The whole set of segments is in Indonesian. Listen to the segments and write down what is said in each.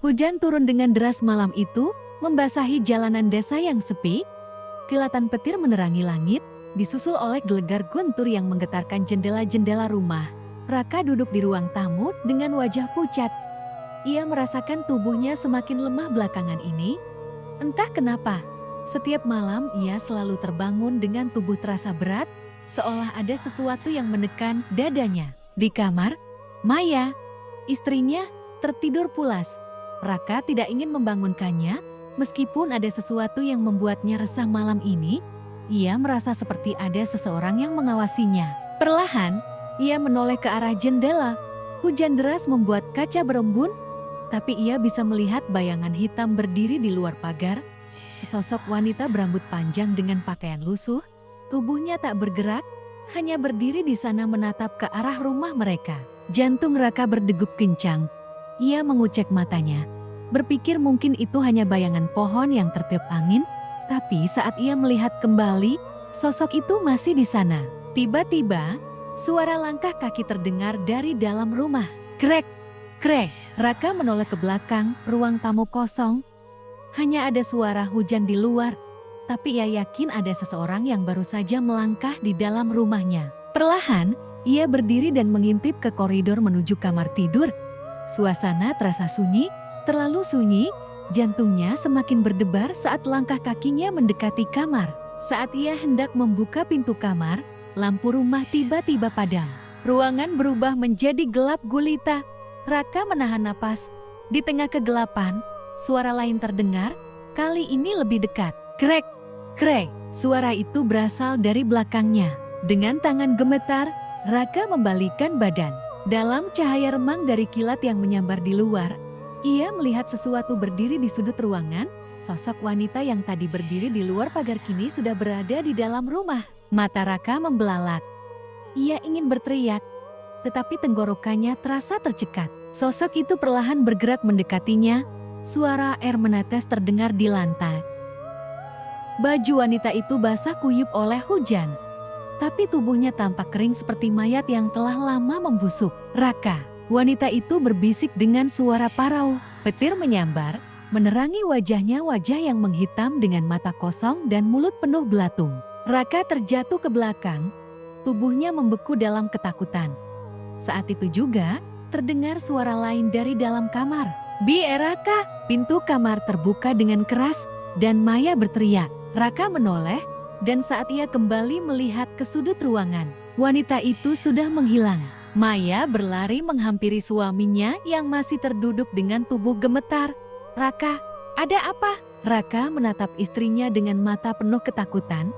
Hujan turun dengan deras malam itu, membasahi jalanan desa yang sepi. Kilatan petir menerangi langit, disusul oleh gelegar guntur yang menggetarkan jendela-jendela rumah. Raka duduk di ruang tamu dengan wajah pucat. Ia merasakan tubuhnya semakin lemah belakangan ini. Entah kenapa, setiap malam ia selalu terbangun dengan tubuh terasa berat, seolah ada sesuatu yang menekan dadanya. Di kamar, Maya, istrinya, tertidur pulas. Raka tidak ingin membangunkannya, meskipun ada sesuatu yang membuatnya resah malam ini. Ia merasa seperti ada seseorang yang mengawasinya. Perlahan, ia menoleh ke arah jendela. Hujan deras membuat kaca berembun, tapi ia bisa melihat bayangan hitam berdiri di luar pagar. Sesosok wanita berambut panjang dengan pakaian lusuh, tubuhnya tak bergerak, hanya berdiri di sana menatap ke arah rumah mereka. Jantung Raka berdegup kencang. Ia mengucek matanya, berpikir mungkin itu hanya bayangan pohon yang tertiup angin, tapi saat ia melihat kembali, sosok itu masih di sana. Tiba-tiba, suara langkah kaki terdengar dari dalam rumah. Krek, krek. Raka menoleh ke belakang, ruang tamu kosong. Hanya ada suara hujan di luar, tapi ia yakin ada seseorang yang baru saja melangkah di dalam rumahnya. Perlahan, ia berdiri dan mengintip ke koridor menuju kamar tidur. Suasana terasa sunyi, terlalu sunyi, jantungnya semakin berdebar saat langkah kakinya mendekati kamar. Saat ia hendak membuka pintu kamar, lampu rumah tiba-tiba padam. Ruangan berubah menjadi gelap gulita. Raka menahan napas. Di tengah kegelapan, suara lain terdengar, kali ini lebih dekat. Krek, krek. Suara itu berasal dari belakangnya. Dengan tangan gemetar, Raka membalikkan badan. Dalam cahaya remang dari kilat yang menyambar di luar, ia melihat sesuatu berdiri di sudut ruangan. Sosok wanita yang tadi berdiri di luar pagar kini sudah berada di dalam rumah. Mata Raka membelalak. Ia ingin berteriak, tetapi tenggorokannya terasa tercekat. Sosok itu perlahan bergerak mendekatinya. Suara air menetes terdengar di lantai. Baju wanita itu basah kuyup oleh hujan, tapi tubuhnya tampak kering seperti mayat yang telah lama membusuk. Raka, wanita itu berbisik dengan suara parau. Petir menyambar, menerangi wajahnya, wajah yang menghitam dengan mata kosong dan mulut penuh belatung. Raka terjatuh ke belakang, tubuhnya membeku dalam ketakutan. Saat itu juga, terdengar suara lain dari dalam kamar. Raka! Pintu kamar terbuka dengan keras, dan Maya berteriak. Raka menoleh, dan saat ia kembali melihat ke sudut ruangan, wanita itu sudah menghilang. Maya berlari menghampiri suaminya yang masih terduduk dengan tubuh gemetar. Raka, ada apa? Raka menatap istrinya dengan mata penuh ketakutan.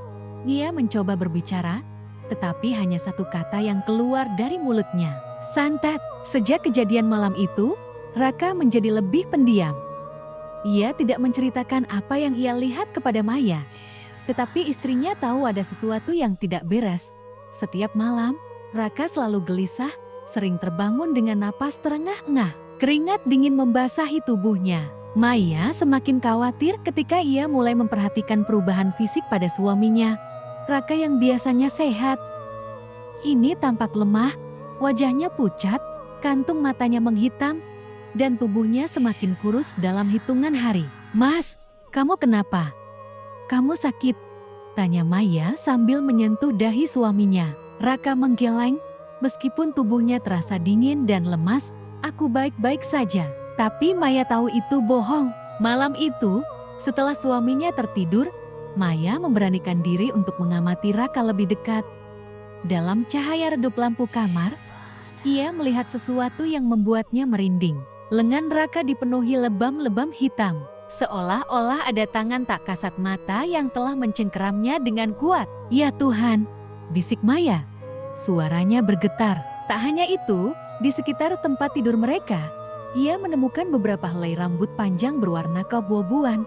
Ia mencoba berbicara, tetapi hanya satu kata yang keluar dari mulutnya. Santet. Sejak kejadian malam itu, Raka menjadi lebih pendiam. Ia tidak menceritakan apa yang ia lihat kepada Maya. Tetapi istrinya tahu ada sesuatu yang tidak beres. Setiap malam, Raka selalu gelisah, sering terbangun dengan napas terengah-engah. Keringat dingin membasahi tubuhnya. Maya semakin khawatir ketika ia mulai memperhatikan perubahan fisik pada suaminya. Raka yang biasanya sehat, ini tampak lemah, wajahnya pucat, kantung matanya menghitam, dan tubuhnya semakin kurus dalam hitungan hari. Mas, kamu kenapa? Kamu sakit? Tanya Maya sambil menyentuh dahi suaminya. Raka menggeleng, meskipun tubuhnya terasa dingin dan lemas. Aku baik-baik saja. Tapi Maya tahu itu bohong. Malam itu, setelah suaminya tertidur, Maya memberanikan diri untuk mengamati Raka lebih dekat. Dalam cahaya redup lampu kamar, ia melihat sesuatu yang membuatnya merinding. Lengan Raka dipenuhi lebam-lebam hitam. Seolah-olah ada tangan tak kasat mata yang telah mencengkeramnya dengan kuat. Ya Tuhan, bisik Maya. Suaranya bergetar. Tak hanya itu, di sekitar tempat tidur mereka, ia menemukan beberapa helai rambut panjang berwarna keabu-abuan.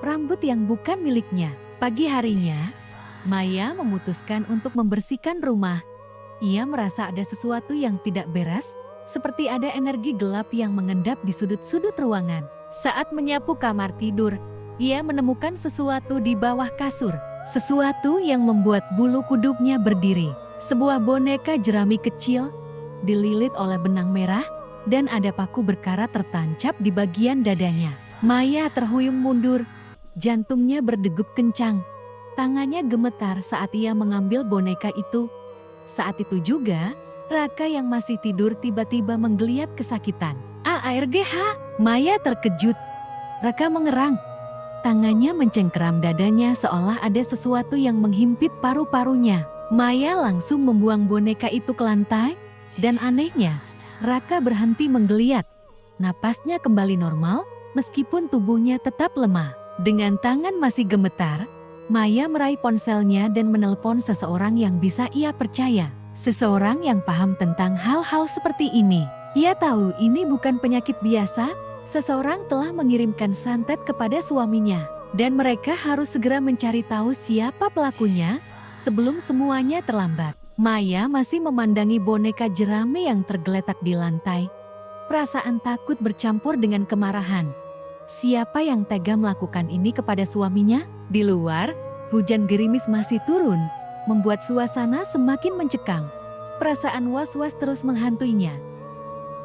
Rambut yang bukan miliknya. Pagi harinya, Maya memutuskan untuk membersihkan rumah. Ia merasa ada sesuatu yang tidak beres, seperti ada energi gelap yang mengendap di sudut-sudut ruangan. Saat menyapu kamar tidur, ia menemukan sesuatu di bawah kasur. Sesuatu yang membuat bulu kuduknya berdiri. Sebuah boneka jerami kecil, dililit oleh benang merah, dan ada paku berkarat tertancap di bagian dadanya. Maya terhuyung mundur, jantungnya berdegup kencang. Tangannya gemetar saat ia mengambil boneka itu. Saat itu juga, Raka yang masih tidur tiba-tiba menggeliat kesakitan. ARGH, Maya terkejut. Raka mengerang. Tangannya mencengkeram dadanya seolah ada sesuatu yang menghimpit paru-parunya. Maya langsung membuang boneka itu ke lantai, dan anehnya, Raka berhenti menggeliat. Napasnya kembali normal, meskipun tubuhnya tetap lemah. Dengan tangan masih gemetar, Maya meraih ponselnya dan menelpon seseorang yang bisa ia percaya. Seseorang yang paham tentang hal-hal seperti ini. Ia tahu ini bukan penyakit biasa. Seseorang telah mengirimkan santet kepada suaminya, dan mereka harus segera mencari tahu siapa pelakunya sebelum semuanya terlambat. Maya masih memandangi boneka jerami yang tergeletak di lantai. Perasaan takut bercampur dengan kemarahan. Siapa yang tega melakukan ini kepada suaminya? Di luar, hujan gerimis masih turun, membuat suasana semakin mencekam. Perasaan was-was terus menghantuinya.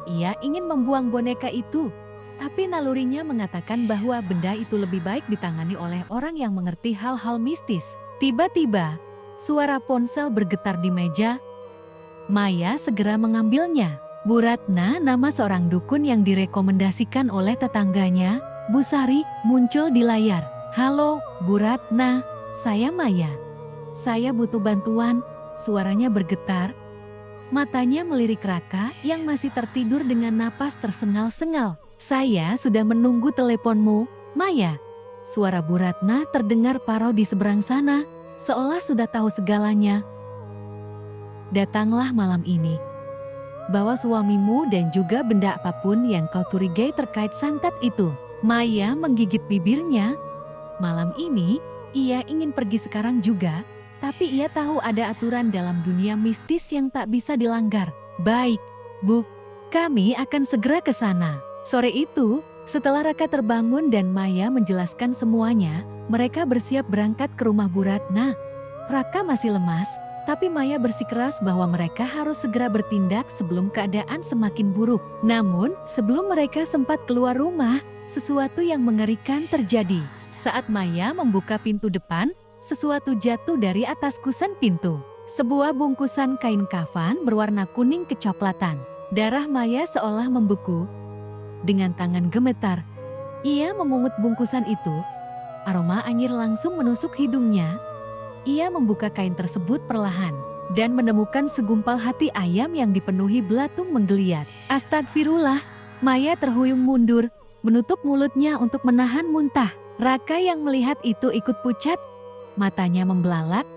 Ia ingin membuang boneka itu, tapi nalurinya mengatakan bahwa benda itu lebih baik ditangani oleh orang yang mengerti hal-hal mistis. Tiba-tiba, suara ponsel bergetar di meja. Maya segera mengambilnya. Bu Ratna, nama seorang dukun yang direkomendasikan oleh tetangganya, Bu Sari, muncul di layar. Halo, Bu Ratna, saya Maya. Saya butuh bantuan, suaranya bergetar. Matanya melirik Raka yang masih tertidur dengan napas tersengal-sengal. Saya sudah menunggu teleponmu, Maya. Suara Bu Ratna terdengar parau di seberang sana, seolah sudah tahu segalanya. Datanglah malam ini. Bawa suamimu dan juga benda apapun yang kau curigai terkait santet itu. Maya menggigit bibirnya. Malam ini, ia ingin pergi sekarang juga, tapi ia tahu ada aturan dalam dunia mistis yang tak bisa dilanggar. Baik, Bu, kami akan segera ke sana. Sore itu, setelah Raka terbangun dan Maya menjelaskan semuanya, mereka bersiap berangkat ke rumah Bu Ratna. Raka masih lemas, tapi Maya bersikeras bahwa mereka harus segera bertindak sebelum keadaan semakin buruk. Namun, sebelum mereka sempat keluar rumah, sesuatu yang mengerikan terjadi. Saat Maya membuka pintu depan, sesuatu jatuh dari atas kusen pintu. Sebuah bungkusan kain kafan berwarna kuning kecoklatan. Darah Maya seolah membeku. Dengan tangan gemetar, ia memungut bungkusan itu. Aroma anyir langsung menusuk hidungnya. Ia membuka kain tersebut perlahan dan menemukan segumpal hati ayam yang dipenuhi belatung menggeliat. Astagfirullah, Maya terhuyung mundur, menutup mulutnya untuk menahan muntah. Raka yang melihat itu ikut pucat, matanya membelalak,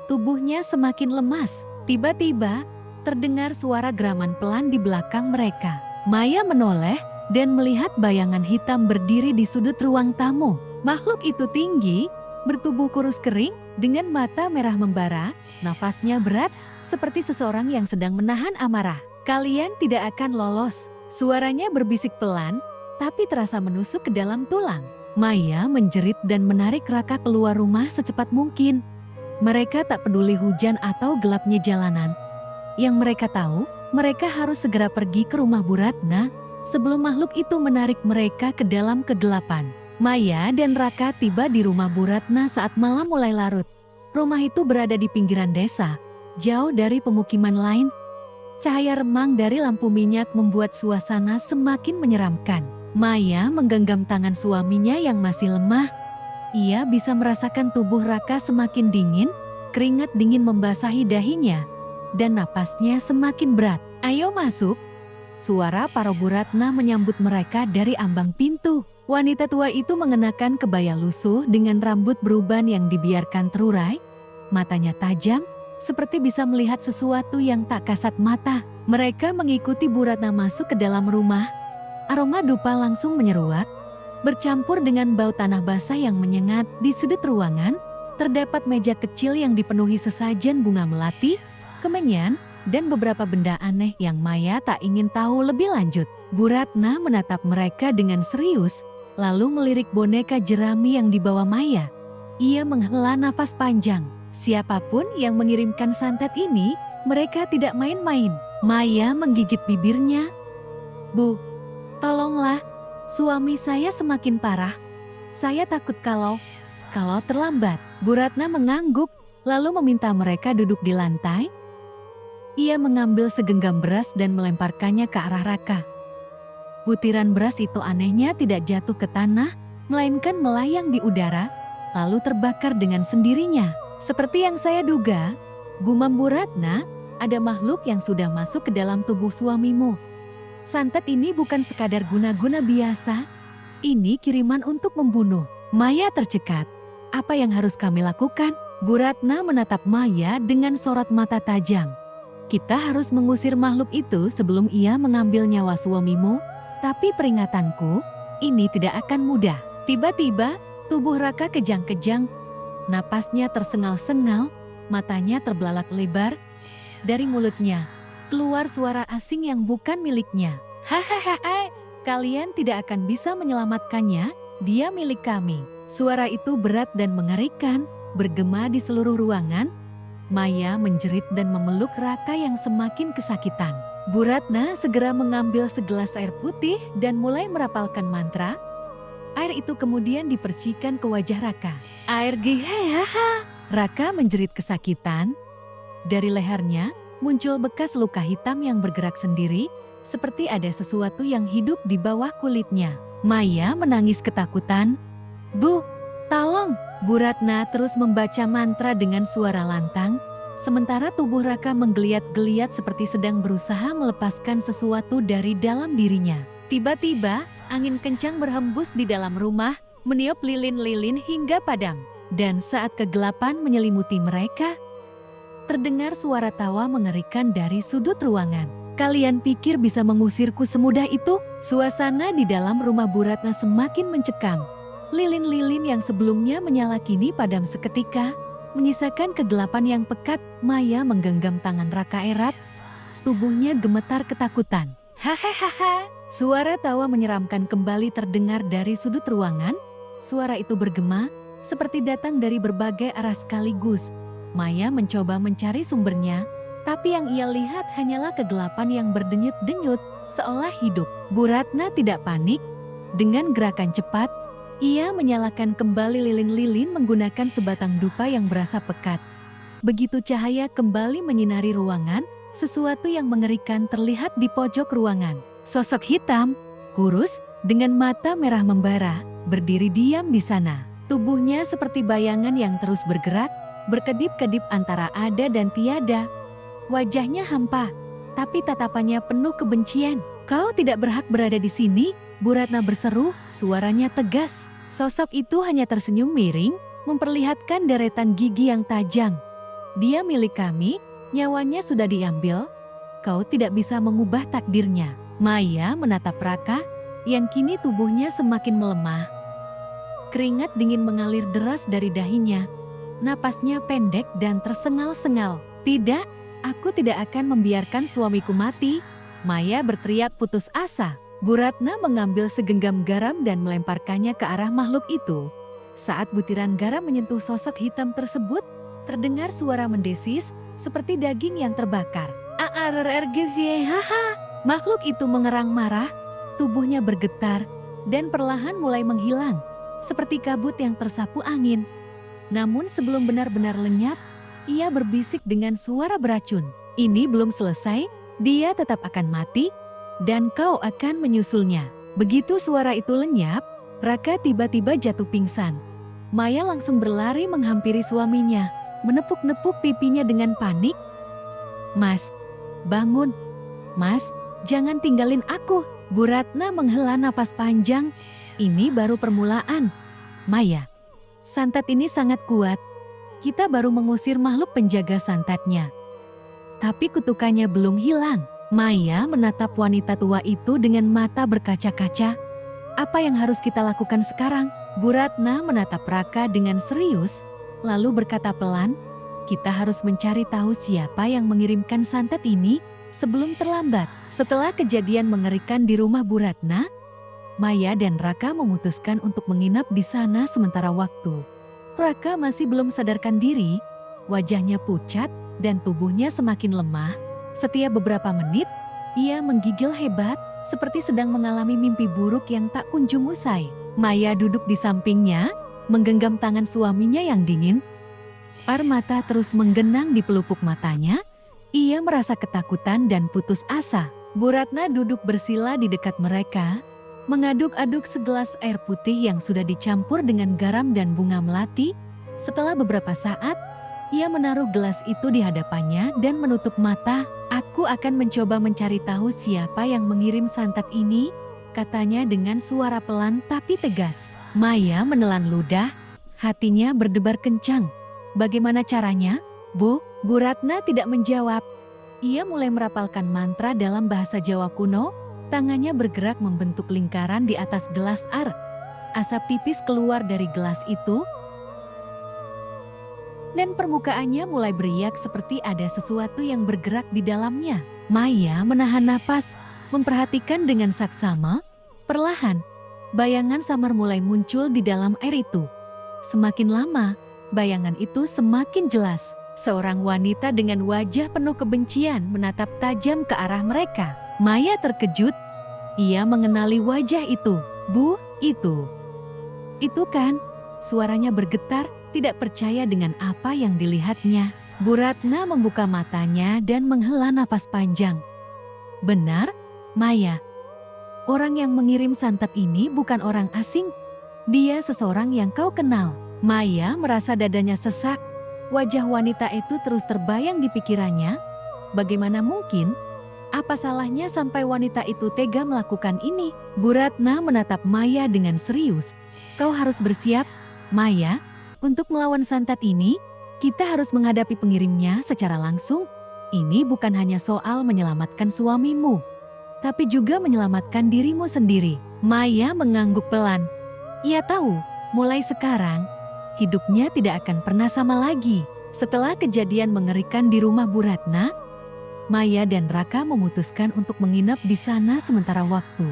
tubuhnya semakin lemas. Tiba-tiba, terdengar suara geraman pelan di belakang mereka. Maya menoleh dan melihat bayangan hitam berdiri di sudut ruang tamu. Makhluk itu tinggi, bertubuh kurus kering, dengan mata merah membara, nafasnya berat, seperti seseorang yang sedang menahan amarah. Kalian tidak akan lolos. Suaranya berbisik pelan, tapi terasa menusuk ke dalam tulang. Maya menjerit dan menarik Raka keluar rumah secepat mungkin. Mereka tak peduli hujan atau gelapnya jalanan. Yang mereka tahu, mereka harus segera pergi ke rumah Bu Ratna sebelum makhluk itu menarik mereka ke dalam kegelapan. Maya dan Raka tiba di rumah Bu Ratna saat malam mulai larut. Rumah itu berada di pinggiran desa, jauh dari pemukiman lain. Cahaya remang dari lampu minyak membuat suasana semakin menyeramkan. Maya menggenggam tangan suaminya yang masih lemah. Ia bisa merasakan tubuh Raka semakin dingin, keringat dingin membasahi dahinya, dan napasnya semakin berat. Ayo masuk. Suara para Bu Ratna menyambut mereka dari ambang pintu. Wanita tua itu mengenakan kebaya lusuh dengan rambut beruban yang dibiarkan terurai. Matanya tajam, seperti bisa melihat sesuatu yang tak kasat mata. Mereka mengikuti Bu Ratna masuk ke dalam rumah. Aroma dupa langsung menyeruak, bercampur dengan bau tanah basah yang menyengat. Di sudut ruangan, terdapat meja kecil yang dipenuhi sesajen bunga melati, kemenyan, dan beberapa benda aneh yang Maya tak ingin tahu lebih lanjut. Bu Ratna menatap mereka dengan serius, lalu melirik boneka jerami yang dibawa Maya. Ia menghela nafas panjang. Siapapun yang mengirimkan santet ini, mereka tidak main-main. Maya menggigit bibirnya. Bu, tolonglah, suami saya semakin parah. Saya takut kalau terlambat. Bu Ratna mengangguk, lalu meminta mereka duduk di lantai. Ia mengambil segenggam beras dan melemparkannya ke arah Raka. Butiran beras itu anehnya tidak jatuh ke tanah, melainkan melayang di udara, lalu terbakar dengan sendirinya. Seperti yang saya duga, gumam Bu Ratna, ada makhluk yang sudah masuk ke dalam tubuh suamimu. Santet ini bukan sekadar guna-guna biasa, ini kiriman untuk membunuh. Maya tercekat. Apa yang harus kami lakukan? Bu Ratna menatap Maya dengan sorot mata tajam. Kita harus mengusir makhluk itu sebelum ia mengambil nyawa suamimu, tapi peringatanku, ini tidak akan mudah. Tiba-tiba, tubuh Raka kejang-kejang, napasnya tersengal-sengal, matanya terbelalak lebar. Dari mulutnya, keluar suara asing yang bukan miliknya. Hahaha, kalian tidak akan bisa menyelamatkannya, dia milik kami. Suara itu berat dan mengerikan, bergema di seluruh ruangan. Maya menjerit dan memeluk Raka yang semakin kesakitan. Bu Ratna segera mengambil segelas air putih dan mulai merapalkan mantra. Air itu kemudian dipercikan ke wajah Raka. Air gihehaha. Raka menjerit kesakitan. Dari lehernya muncul bekas luka hitam yang bergerak sendiri, seperti ada sesuatu yang hidup di bawah kulitnya. Maya menangis ketakutan. Bu, tolong! Bu Ratna terus membaca mantra dengan suara lantang, sementara tubuh Raka menggeliat-geliat seperti sedang berusaha melepaskan sesuatu dari dalam dirinya. Tiba-tiba, angin kencang berhembus di dalam rumah, meniup lilin-lilin hingga padam. Dan saat kegelapan menyelimuti mereka, terdengar suara tawa mengerikan dari sudut ruangan. Kalian pikir bisa mengusirku semudah itu? Suasana di dalam rumah Bu Ratna semakin mencekam. Lilin-lilin yang sebelumnya menyala kini padam seketika, menyisakan kegelapan yang pekat. Maya menggenggam tangan Raka erat, tubuhnya gemetar ketakutan. Hahaha, suara tawa menyeramkan kembali terdengar dari sudut ruangan. Suara itu bergema, seperti datang dari berbagai arah sekaligus. Maya mencoba mencari sumbernya, tapi yang ia lihat hanyalah kegelapan yang berdenyut-denyut, seolah hidup. Bu Ratna tidak panik. Dengan gerakan cepat, ia menyalakan kembali lilin-lilin menggunakan sebatang dupa yang berasa pekat. Begitu cahaya kembali menyinari ruangan, sesuatu yang mengerikan terlihat di pojok ruangan. Sosok hitam, kurus, dengan mata merah membara, berdiri diam di sana. Tubuhnya seperti bayangan yang terus bergerak, berkedip-kedip antara ada dan tiada. Wajahnya hampa, tapi tatapannya penuh kebencian. Kau tidak berhak berada di sini, Bu Ratna berseru, suaranya tegas. Sosok itu hanya tersenyum miring, memperlihatkan deretan gigi yang tajam. Dia milik kami, nyawanya sudah diambil. Kau tidak bisa mengubah takdirnya. Maya menatap Raka, yang kini tubuhnya semakin melemah. Keringat dingin mengalir deras dari dahinya. Napasnya pendek dan tersengal-sengal. Tidak, aku tidak akan membiarkan suamiku mati. Maya berteriak putus asa. Bu Ratna mengambil segenggam garam dan melemparkannya ke arah makhluk itu. Saat butiran garam menyentuh sosok hitam tersebut, terdengar suara mendesis seperti daging yang terbakar. Haha. Makhluk itu mengerang marah, tubuhnya bergetar dan perlahan mulai menghilang, seperti kabut yang tersapu angin. Namun sebelum benar-benar lenyap, ia berbisik dengan suara beracun. Ini belum selesai, dia tetap akan mati, dan kau akan menyusulnya. Begitu suara itu lenyap, Raka tiba-tiba jatuh pingsan. Maya langsung berlari menghampiri suaminya, menepuk-nepuk pipinya dengan panik. Mas, bangun. Mas, jangan tinggalin aku. Bu Ratna menghela napas panjang. Ini baru permulaan. Maya, santet ini sangat kuat. Kita baru mengusir makhluk penjaga santetnya. Tapi kutukannya belum hilang. Maya menatap wanita tua itu dengan mata berkaca-kaca. Apa yang harus kita lakukan sekarang? Bu Ratna menatap Raka dengan serius, lalu berkata pelan, kita harus mencari tahu siapa yang mengirimkan santet ini sebelum terlambat. Setelah kejadian mengerikan di rumah Bu Ratna, Maya dan Raka memutuskan untuk menginap di sana sementara waktu. Raka masih belum sadarkan diri, wajahnya pucat dan tubuhnya semakin lemah. Setiap beberapa menit, ia menggigil hebat, seperti sedang mengalami mimpi buruk yang tak kunjung usai. Maya duduk di sampingnya, menggenggam tangan suaminya yang dingin. Air mata terus menggenang di pelupuk matanya. Ia merasa ketakutan dan putus asa. Bu Ratna duduk bersila di dekat mereka, mengaduk-aduk segelas air putih yang sudah dicampur dengan garam dan bunga melati. Setelah beberapa saat, ia menaruh gelas itu di hadapannya dan menutup mata. "Aku akan mencoba mencari tahu siapa yang mengirim santet ini," katanya dengan suara pelan tapi tegas. Maya menelan ludah, hatinya berdebar kencang. "Bagaimana caranya, Bu?" Bu Ratna tidak menjawab. Ia mulai merapalkan mantra dalam bahasa Jawa kuno. Tangannya bergerak membentuk lingkaran di atas gelas air. Asap tipis keluar dari gelas itu, dan permukaannya mulai beriak seperti ada sesuatu yang bergerak di dalamnya. Maya menahan napas, memperhatikan dengan saksama. Perlahan, bayangan samar mulai muncul di dalam air itu. Semakin lama, bayangan itu semakin jelas. Seorang wanita dengan wajah penuh kebencian menatap tajam ke arah mereka. Maya terkejut. Ia mengenali wajah itu. "Bu, itu kan?" Suaranya bergetar, tidak percaya dengan apa yang dilihatnya. Bu Ratna membuka matanya dan menghela napas panjang. "Benar, Maya. Orang yang mengirim santet ini bukan orang asing. Dia seseorang yang kau kenal." Maya merasa dadanya sesak. Wajah wanita itu terus terbayang di pikirannya. Bagaimana mungkin? Apa salahnya sampai wanita itu tega melakukan ini? Bu Ratna menatap Maya dengan serius. "Kau harus bersiap, Maya. Untuk melawan santet ini, kita harus menghadapi pengirimnya secara langsung. Ini bukan hanya soal menyelamatkan suamimu, tapi juga menyelamatkan dirimu sendiri." Maya mengangguk pelan. Ia tahu, mulai sekarang, hidupnya tidak akan pernah sama lagi. Setelah kejadian mengerikan di rumah Bu Ratna, Maya dan Raka memutuskan untuk menginap di sana sementara waktu.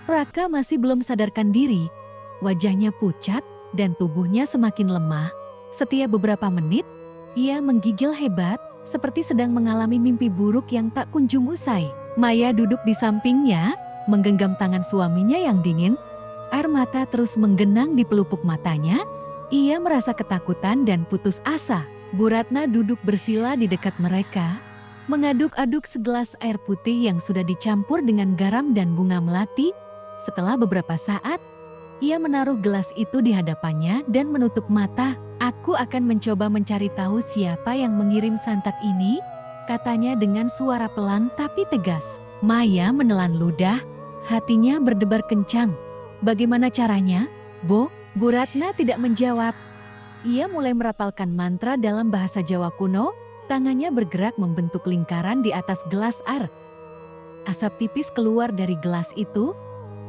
Raka masih belum sadarkan diri, wajahnya pucat dan tubuhnya semakin lemah. Setiap beberapa menit, ia menggigil hebat, seperti sedang mengalami mimpi buruk yang tak kunjung usai. Maya duduk di sampingnya, menggenggam tangan suaminya yang dingin. Air mata terus menggenang di pelupuk matanya. Ia merasa ketakutan dan putus asa. Bu Ratna duduk bersila di dekat mereka, mengaduk-aduk segelas air putih yang sudah dicampur dengan garam dan bunga melati. Setelah beberapa saat, ia menaruh gelas itu di hadapannya dan menutup mata. "Aku akan mencoba mencari tahu siapa yang mengirim santet ini," katanya dengan suara pelan tapi tegas. Maya menelan ludah, hatinya berdebar kencang. "Bagaimana caranya, Bu?" Bu Ratna tidak menjawab. Ia mulai merapalkan mantra dalam bahasa Jawa kuno. Tangannya bergerak membentuk lingkaran di atas gelas air. Asap tipis keluar dari gelas itu,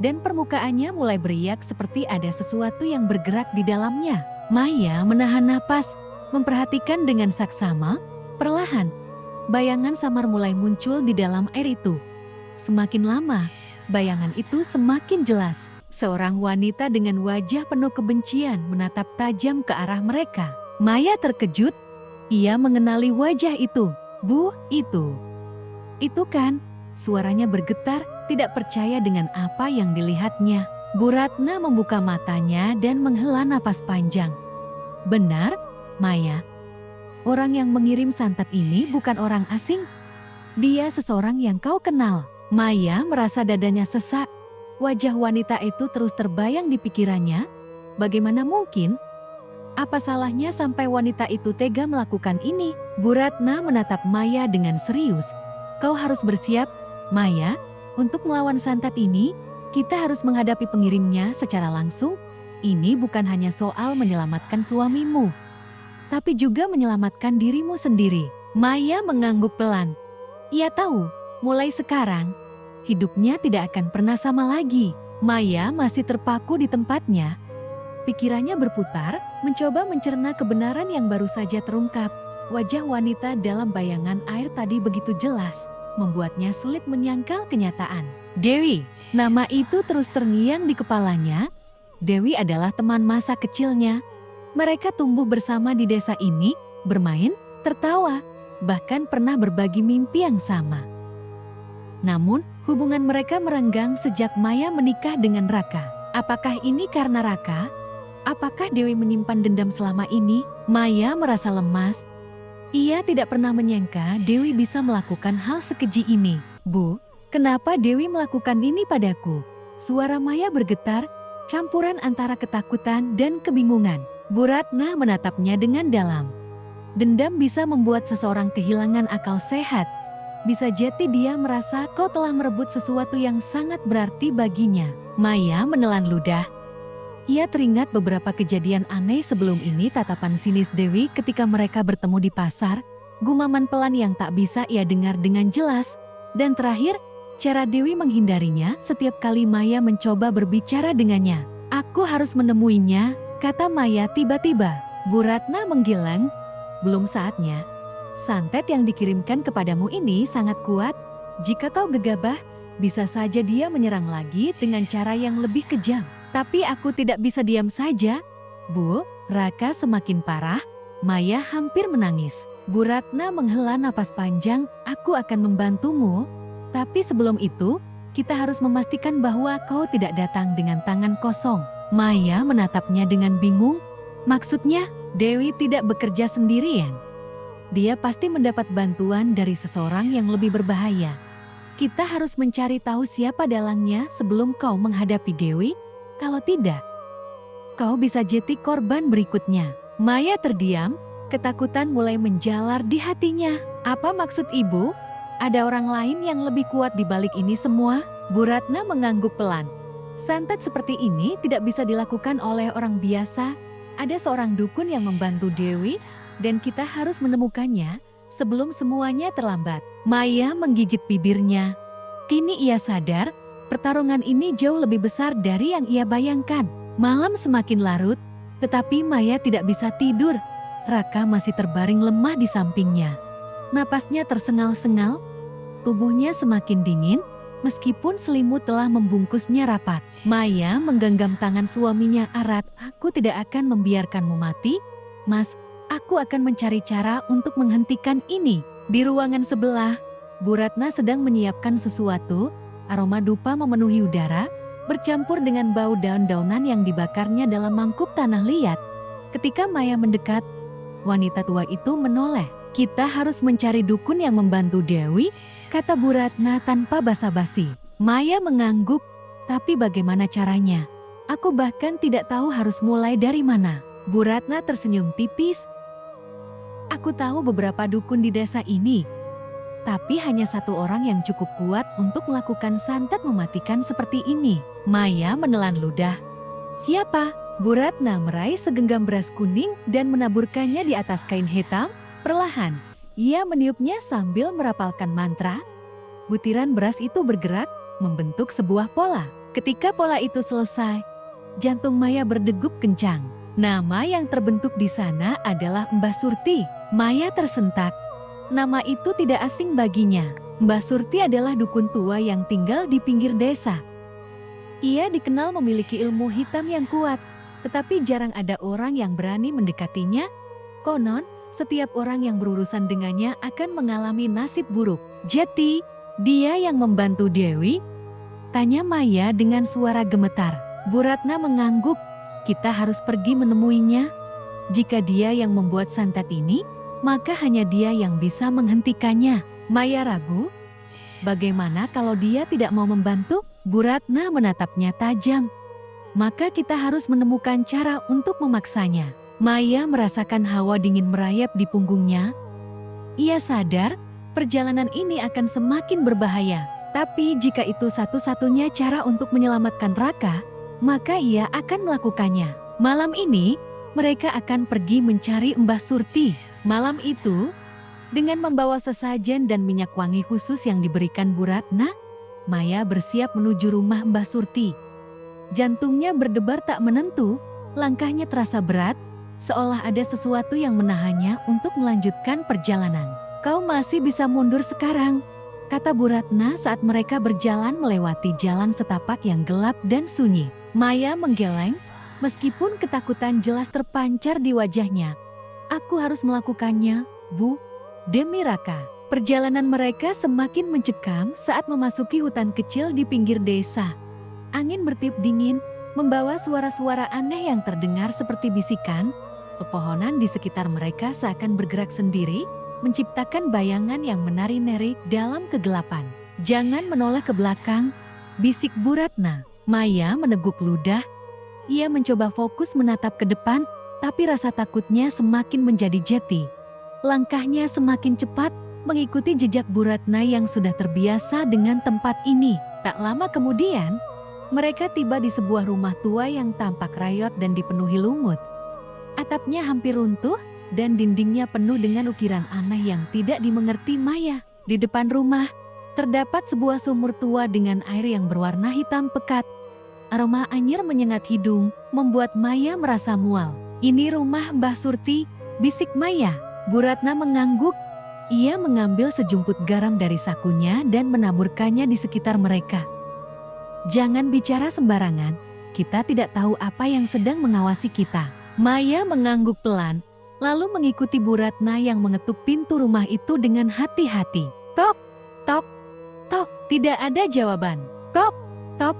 dan permukaannya mulai beriak seperti ada sesuatu yang bergerak di dalamnya. Maya menahan napas, memperhatikan dengan saksama. Perlahan, bayangan samar mulai muncul di dalam air itu. Semakin lama, bayangan itu semakin jelas. Seorang wanita dengan wajah penuh kebencian menatap tajam ke arah mereka. Maya terkejut. Ia mengenali wajah itu. "Bu, itu kan?" Suaranya bergetar, tidak percaya dengan apa yang dilihatnya. Bu Ratna membuka matanya dan menghela napas panjang. "Benar, Maya. Orang yang mengirim santet ini bukan orang asing. Dia seseorang yang kau kenal." Maya merasa dadanya sesak. Wajah wanita itu terus terbayang di pikirannya. Bagaimana mungkin? Apa salahnya sampai wanita itu tega melakukan ini? Bu Ratna menatap Maya dengan serius. "Kau harus bersiap, Maya. Untuk melawan santet ini, kita harus menghadapi pengirimnya secara langsung. Ini bukan hanya soal menyelamatkan suamimu, tapi juga menyelamatkan dirimu sendiri." Maya mengangguk pelan. Ia tahu, mulai sekarang, hidupnya tidak akan pernah sama lagi. Maya masih terpaku di tempatnya. Pikirannya berputar, mencoba mencerna kebenaran yang baru saja terungkap. Wajah wanita dalam bayangan air tadi begitu jelas, membuatnya sulit menyangkal kenyataan. Dewi, nama itu terus terngiang di kepalanya. Dewi adalah teman masa kecilnya. Mereka tumbuh bersama di desa ini, bermain, tertawa, bahkan pernah berbagi mimpi yang sama. Namun, Hubungan mereka merenggang sejak Maya menikah dengan Raka. Apakah ini karena Raka? Apakah Dewi menyimpan dendam selama ini? Maya merasa lemas. Ia tidak pernah menyangka Dewi bisa melakukan hal sekeji ini. Bu, kenapa Dewi melakukan ini padaku? Suara Maya bergetar, campuran antara ketakutan dan kebingungan. Bu Ratna menatapnya dengan dalam. Dendam bisa membuat seseorang kehilangan akal sehat. Bisa jadi dia merasa kau telah merebut sesuatu yang sangat berarti baginya. Maya menelan ludah. Ia teringat beberapa kejadian aneh sebelum ini. Tatapan sinis Dewi ketika mereka bertemu di pasar, gumaman pelan yang tak bisa ia dengar dengan jelas, dan terakhir, cara Dewi menghindarinya setiap kali Maya mencoba berbicara dengannya. Aku harus menemuinya, kata Maya tiba-tiba. Bu Ratna menggeleng. Belum saatnya. Santet yang dikirimkan kepadamu ini sangat kuat. Jika kau gegabah, bisa saja dia menyerang lagi dengan cara yang lebih kejam. Tapi aku tidak bisa diam saja. Bu, Raka semakin parah. Maya hampir menangis. Bu Ratna menghela napas panjang. Aku akan membantumu. Tapi sebelum itu, kita harus memastikan bahwa kau tidak datang dengan tangan kosong. Maya menatapnya dengan bingung. Maksudnya, Dewi tidak bekerja sendirian. Dia pasti mendapat bantuan dari seseorang yang lebih berbahaya. Kita harus mencari tahu siapa dalangnya sebelum kau menghadapi Dewi. Kalau tidak, kau bisa jadi korban berikutnya. Maya terdiam, ketakutan mulai menjalar di hatinya. Apa maksud ibu? Ada orang lain yang lebih kuat di balik ini semua? Bu Ratna mengangguk pelan. Santet seperti ini tidak bisa dilakukan oleh orang biasa. Ada seorang dukun yang membantu Dewi, dan kita harus menemukannya sebelum semuanya terlambat. Maya menggigit bibirnya. Kini ia sadar, pertarungan ini jauh lebih besar dari yang ia bayangkan. Malam semakin larut, tetapi Maya tidak bisa tidur. Raka masih terbaring lemah di sampingnya. Napasnya tersengal-sengal. Tubuhnya semakin dingin, meskipun selimut telah membungkusnya rapat. Maya menggenggam tangan suaminya erat. Aku tidak akan membiarkanmu mati, Mas. Aku akan mencari cara untuk menghentikan ini. Di ruangan sebelah, Bu Ratna sedang menyiapkan sesuatu. Aroma dupa memenuhi udara, bercampur dengan bau daun-daunan yang dibakarnya dalam mangkuk tanah liat. Ketika Maya mendekat, wanita tua itu menoleh. Kita harus mencari dukun yang membantu Dewi, kata Bu Ratna tanpa basa-basi. Maya mengangguk, tapi bagaimana caranya? Aku bahkan tidak tahu harus mulai dari mana. Bu Ratna tersenyum tipis. Aku tahu beberapa dukun di desa ini, tapi hanya satu orang yang cukup kuat untuk melakukan santet mematikan seperti ini. Maya menelan ludah. Siapa? Bu Ratna meraih segenggam beras kuning dan menaburkannya di atas kain hitam. Perlahan, ia meniupnya sambil merapalkan mantra. Butiran beras itu bergerak, membentuk sebuah pola. Ketika pola itu selesai, jantung Maya berdegup kencang. Nama yang terbentuk di sana adalah Mbah Surti. Maya tersentak. Nama itu tidak asing baginya. Mbah Surti adalah dukun tua yang tinggal di pinggir desa. Ia dikenal memiliki ilmu hitam yang kuat, tetapi jarang ada orang yang berani mendekatinya. Konon, setiap orang yang berurusan dengannya akan mengalami nasib buruk. Jadi, dia yang membantu Dewi? Tanya Maya dengan suara gemetar. Bu Ratna mengangguk. Kita harus pergi menemuinya. Jika dia yang membuat santet ini, maka hanya dia yang bisa menghentikannya. Maya ragu. Bagaimana kalau dia tidak mau membantu? Bu Ratna menatapnya tajam. Maka kita harus menemukan cara untuk memaksanya. Maya merasakan hawa dingin merayap di punggungnya. Ia sadar, perjalanan ini akan semakin berbahaya. Tapi jika itu satu-satunya cara untuk menyelamatkan Raka, maka ia akan melakukannya. Malam ini, mereka akan pergi mencari Mbah Surti. Malam itu, dengan membawa sesajen dan minyak wangi khusus yang diberikan Bu Ratna, Maya bersiap menuju rumah Mbah Surti. Jantungnya berdebar tak menentu, langkahnya terasa berat, seolah ada sesuatu yang menahannya untuk melanjutkan perjalanan. Kau masih bisa mundur sekarang, kata Bu Ratna saat mereka berjalan melewati jalan setapak yang gelap dan sunyi. Maya menggeleng, meskipun ketakutan jelas terpancar di wajahnya. Aku harus melakukannya, Bu, demi Raka. Perjalanan mereka semakin mencekam saat memasuki hutan kecil di pinggir desa. Angin bertiup dingin, membawa suara-suara aneh yang terdengar seperti bisikan. Pepohonan di sekitar mereka seakan bergerak sendiri, menciptakan bayangan yang menari-nari dalam kegelapan. "Jangan menoleh ke belakang," bisik Bu Ratna. Maya meneguk ludah. Ia mencoba fokus menatap ke depan, tapi rasa takutnya semakin menjadi jeti. Langkahnya semakin cepat, mengikuti jejak Bu Ratna yang sudah terbiasa dengan tempat ini. Tak lama kemudian, mereka tiba di sebuah rumah tua yang tampak rayot dan dipenuhi lumut. Atapnya hampir runtuh dan dindingnya penuh dengan ukiran aneh yang tidak dimengerti Maya. Di depan rumah, terdapat sebuah sumur tua dengan air yang berwarna hitam pekat. Aroma anyir menyengat hidung, membuat Maya merasa mual. "Ini rumah Mbah Surti," bisik Maya. Bu Ratna mengangguk. Ia mengambil sejumput garam dari sakunya dan menaburkannya di sekitar mereka. "Jangan bicara sembarangan, kita tidak tahu apa yang sedang mengawasi kita." Maya mengangguk pelan, lalu mengikuti Bu Ratna yang mengetuk pintu rumah itu dengan hati-hati. Tok, tok, tok, tidak ada jawaban. Tok, tok,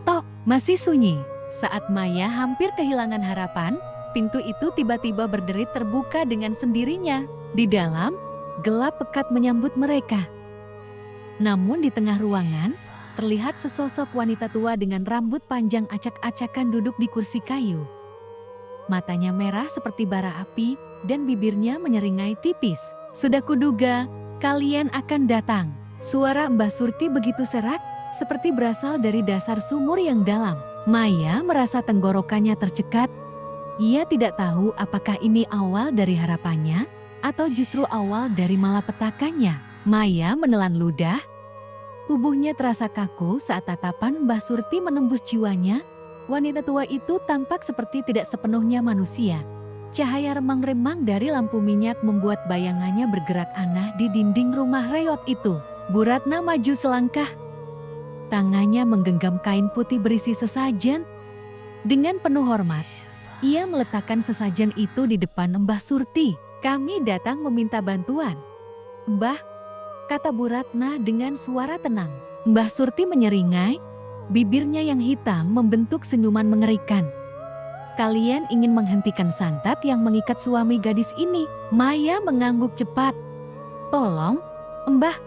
tok, masih sunyi. Saat Maya hampir kehilangan harapan, pintu itu tiba-tiba berderit terbuka dengan sendirinya. Di dalam, gelap pekat menyambut mereka. Namun di tengah ruangan, terlihat sesosok wanita tua dengan rambut panjang acak-acakan duduk di kursi kayu. Matanya merah seperti bara api dan bibirnya menyeringai tipis. "Sudah kuduga, kalian akan datang." Suara Mbah Surti begitu serak, seperti berasal dari dasar sumur yang dalam. Maya merasa tenggorokannya tercekat. Ia tidak tahu apakah ini awal dari harapannya, atau justru awal dari malapetakannya. Maya menelan ludah. Tubuhnya terasa kaku saat tatapan Mbah Surti menembus jiwanya. Wanita tua itu tampak seperti tidak sepenuhnya manusia. Cahaya remang-remang dari lampu minyak membuat bayangannya bergerak aneh di dinding rumah reot itu. Bu Ratna maju selangkah. Tangannya menggenggam kain putih berisi sesajen. Dengan penuh hormat, ia meletakkan sesajen itu di depan Mbah Surti. "Kami datang meminta bantuan, Mbah," kata Bu Ratna dengan suara tenang. Mbah Surti menyeringai, bibirnya yang hitam membentuk senyuman mengerikan. "Kalian ingin menghentikan santet yang mengikat suami gadis ini?" Maya mengangguk cepat. "Tolong, Mbah,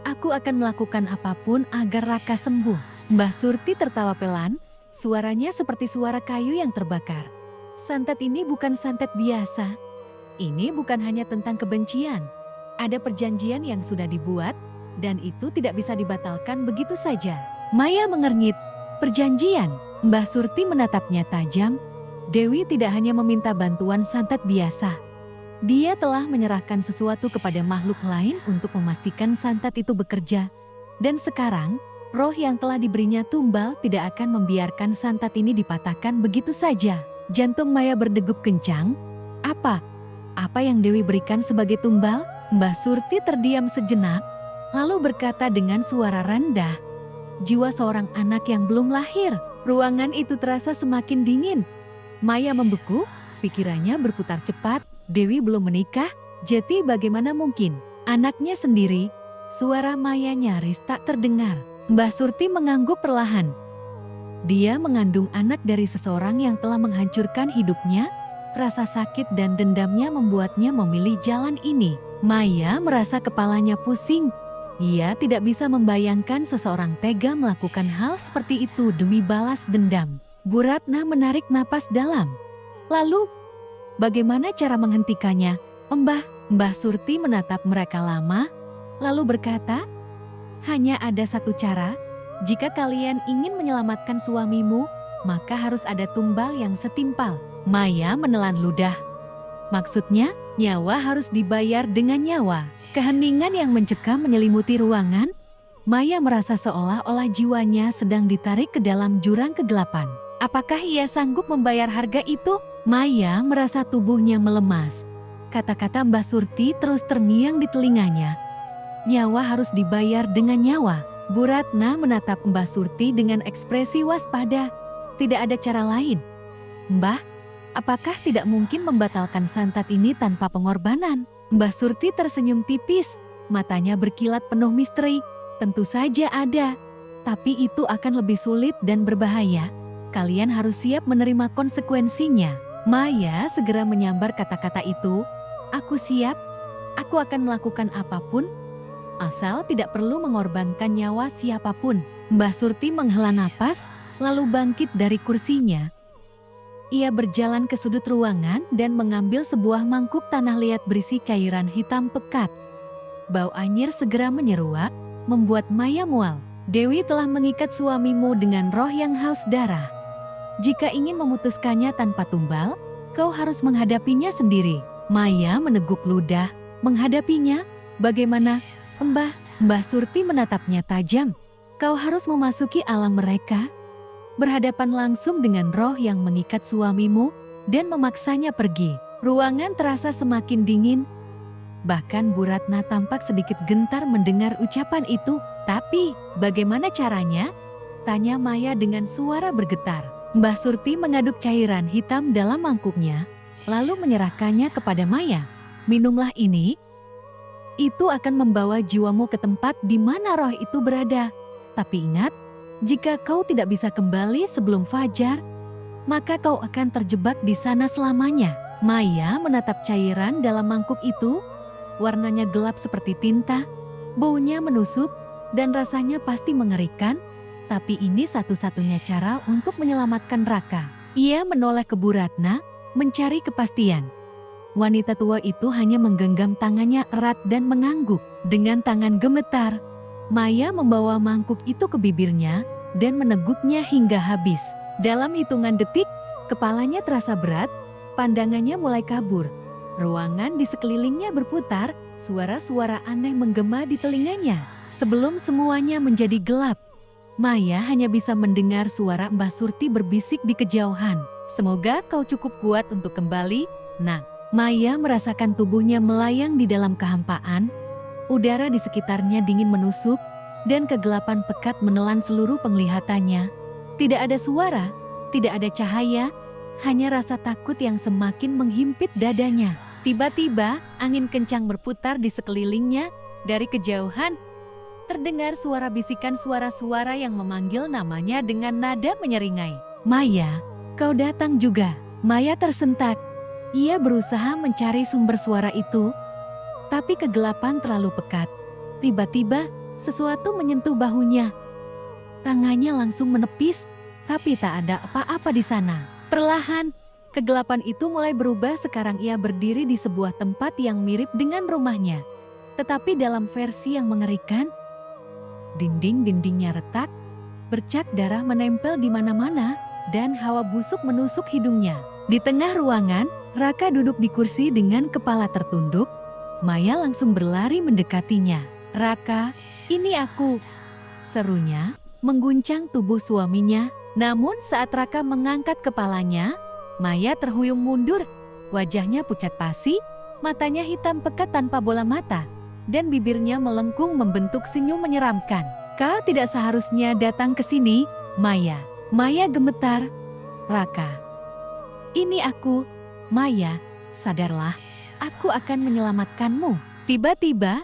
aku akan melakukan apapun agar Raka sembuh." Mbah Surti tertawa pelan, suaranya seperti suara kayu yang terbakar. "Santet ini bukan santet biasa. Ini bukan hanya tentang kebencian. Ada perjanjian yang sudah dibuat, dan itu tidak bisa dibatalkan begitu saja." Maya mengernyit. "Perjanjian?" Mbah Surti menatapnya tajam. "Dewi tidak hanya meminta bantuan santet biasa. Dia telah menyerahkan sesuatu kepada makhluk lain untuk memastikan santet itu bekerja. Dan sekarang, roh yang telah diberinya tumbal tidak akan membiarkan santet ini dipatahkan begitu saja." Jantung Maya berdegup kencang. Apa yang Dewi berikan sebagai tumbal?" Mbah Surti terdiam sejenak, lalu berkata dengan suara rendah, "Jiwa seorang anak yang belum lahir." Ruangan itu terasa semakin dingin. Maya membeku, pikirannya berputar cepat. Dewi belum menikah, jadi bagaimana mungkin? Anaknya sendiri. Suara Maya nyaris tak terdengar. Mbah Surti mengangguk perlahan. Dia mengandung anak dari seseorang yang telah menghancurkan hidupnya. Rasa sakit dan dendamnya membuatnya memilih jalan ini. Maya merasa kepalanya pusing. Ia tidak bisa membayangkan seseorang tega melakukan hal seperti itu demi balas dendam. Bu Ratna menarik napas dalam. "Lalu, bagaimana cara menghentikannya, Mbah?" Mbah Surti menatap mereka lama, lalu berkata, "Hanya ada satu cara. Jika kalian ingin menyelamatkan suamimu, maka harus ada tumbal yang setimpal." Maya menelan ludah. "Maksudnya, nyawa harus dibayar dengan nyawa?" Keheningan yang mencekam menyelimuti ruangan. Maya merasa seolah-olah jiwanya sedang ditarik ke dalam jurang kegelapan. Apakah ia sanggup membayar harga itu? Maya merasa tubuhnya melemas. Kata-kata Mbah Surti terus terngiang di telinganya. Nyawa harus dibayar dengan nyawa. Bu Ratna menatap Mbah Surti dengan ekspresi waspada. Tidak ada cara lain. "Mbah, apakah tidak mungkin membatalkan santet ini tanpa pengorbanan?" Mbah Surti tersenyum tipis. Matanya berkilat penuh misteri. Tentu saja ada. Tapi itu akan lebih sulit dan berbahaya. Kalian harus siap menerima konsekuensinya. Maya segera menyambar kata-kata itu. Aku siap. Aku akan melakukan apapun. Asal tidak perlu mengorbankan nyawa siapapun. Mbah Surti menghela napas, lalu bangkit dari kursinya. Ia berjalan ke sudut ruangan dan mengambil sebuah mangkuk tanah liat berisi cairan hitam pekat. Bau anyir segera menyeruak, membuat Maya mual. Dewi telah mengikat suamimu dengan roh yang haus darah. Jika ingin memutuskannya tanpa tumbal, kau harus menghadapinya sendiri. Maya meneguk ludah, menghadapinya. Bagaimana, Mbah? Mbah Surti menatapnya tajam. Kau harus memasuki alam mereka, berhadapan langsung dengan roh yang mengikat suamimu dan memaksanya pergi. Ruangan terasa semakin dingin. Bahkan Bu Ratna tampak sedikit gentar mendengar ucapan itu. Tapi, bagaimana caranya? Tanya Maya dengan suara bergetar. Mbah Surti mengaduk cairan hitam dalam mangkuknya, lalu menyerahkannya kepada Maya. Minumlah ini. Itu akan membawa jiwamu ke tempat di mana roh itu berada. Tapi ingat, jika kau tidak bisa kembali sebelum fajar, maka kau akan terjebak di sana selamanya. Maya menatap cairan dalam mangkuk itu. Warnanya gelap seperti tinta, baunya menusuk, dan rasanya pasti mengerikan. Tapi ini satu-satunya cara untuk menyelamatkan Raka. Ia menoleh ke Bu Ratna, mencari kepastian. Wanita tua itu hanya menggenggam tangannya erat dan mengangguk. Dengan tangan gemetar, Maya membawa mangkuk itu ke bibirnya dan meneguknya hingga habis. Dalam hitungan detik, kepalanya terasa berat, pandangannya mulai kabur. Ruangan di sekelilingnya berputar, suara-suara aneh menggema di telinganya. Sebelum semuanya menjadi gelap, Maya hanya bisa mendengar suara Mbah Surti berbisik di kejauhan. Semoga kau cukup kuat untuk kembali, Nak. Maya merasakan tubuhnya melayang di dalam kehampaan. Udara di sekitarnya dingin menusuk, dan kegelapan pekat menelan seluruh penglihatannya. Tidak ada suara, tidak ada cahaya, hanya rasa takut yang semakin menghimpit dadanya. Tiba-tiba, angin kencang berputar di sekelilingnya. Dari kejauhan, terdengar suara bisikan suara-suara yang memanggil namanya dengan nada menyeringai. Maya, kau datang juga. Maya tersentak. Ia berusaha mencari sumber suara itu, tapi kegelapan terlalu pekat. Tiba-tiba, sesuatu menyentuh bahunya. Tangannya langsung menepis, tapi tak ada apa-apa di sana. Perlahan, kegelapan itu mulai berubah. Sekarang ia berdiri di sebuah tempat yang mirip dengan rumahnya. Tetapi dalam versi yang mengerikan, dinding-dindingnya retak, bercak darah menempel di mana-mana, dan hawa busuk menusuk hidungnya. Di tengah ruangan, Raka duduk di kursi dengan kepala tertunduk. Maya langsung berlari mendekatinya. Raka, ini aku, serunya, mengguncang tubuh suaminya. Namun saat Raka mengangkat kepalanya, Maya terhuyung mundur. Wajahnya pucat pasi, matanya hitam pekat tanpa bola mata, dan bibirnya melengkung membentuk senyum menyeramkan. Kau tidak seharusnya datang ke sini, Maya. Maya gemetar. Raka, ini aku. Maya, sadarlah, aku akan menyelamatkanmu. Tiba-tiba,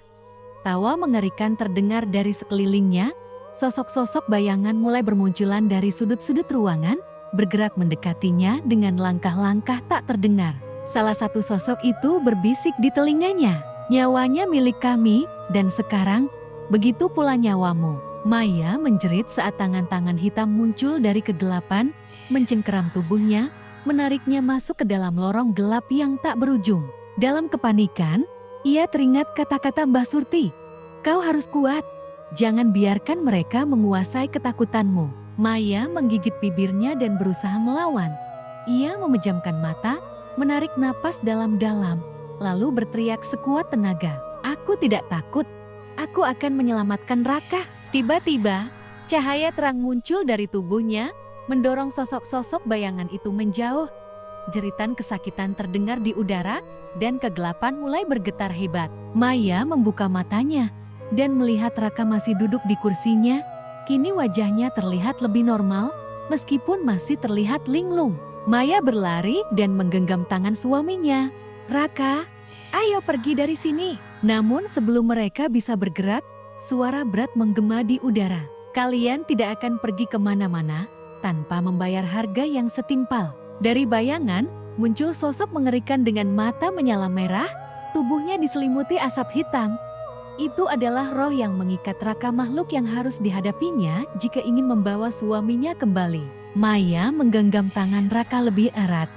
tawa mengerikan terdengar dari sekelilingnya. Sosok-sosok bayangan mulai bermunculan dari sudut-sudut ruangan, bergerak mendekatinya dengan langkah-langkah tak terdengar. Salah satu sosok itu berbisik di telinganya, nyawanya milik kami, dan sekarang, begitu pula nyawamu. Maya menjerit saat tangan-tangan hitam muncul dari kegelapan, mencengkeram tubuhnya, menariknya masuk ke dalam lorong gelap yang tak berujung. Dalam kepanikan, ia teringat kata-kata Mbah Surti. Kau harus kuat, jangan biarkan mereka menguasai ketakutanmu. Maya menggigit bibirnya dan berusaha melawan. Ia memejamkan mata, menarik napas dalam-dalam, lalu berteriak sekuat tenaga. Aku tidak takut, aku akan menyelamatkan Raka. Tiba-tiba, cahaya terang muncul dari tubuhnya, mendorong sosok-sosok bayangan itu menjauh. Jeritan kesakitan terdengar di udara, dan kegelapan mulai bergetar hebat. Maya membuka matanya, dan melihat Raka masih duduk di kursinya. Kini wajahnya terlihat lebih normal, meskipun masih terlihat linglung. Maya berlari dan menggenggam tangan suaminya. Raka, ayo pergi dari sini. Namun sebelum mereka bisa bergerak, suara berat menggema di udara. Kalian tidak akan pergi kemana-mana tanpa membayar harga yang setimpal. Dari bayangan, muncul sosok mengerikan dengan mata menyala merah, tubuhnya diselimuti asap hitam. Itu adalah roh yang mengikat Raka, makhluk yang harus dihadapinya jika ingin membawa suaminya kembali. Maya menggenggam tangan Raka lebih erat,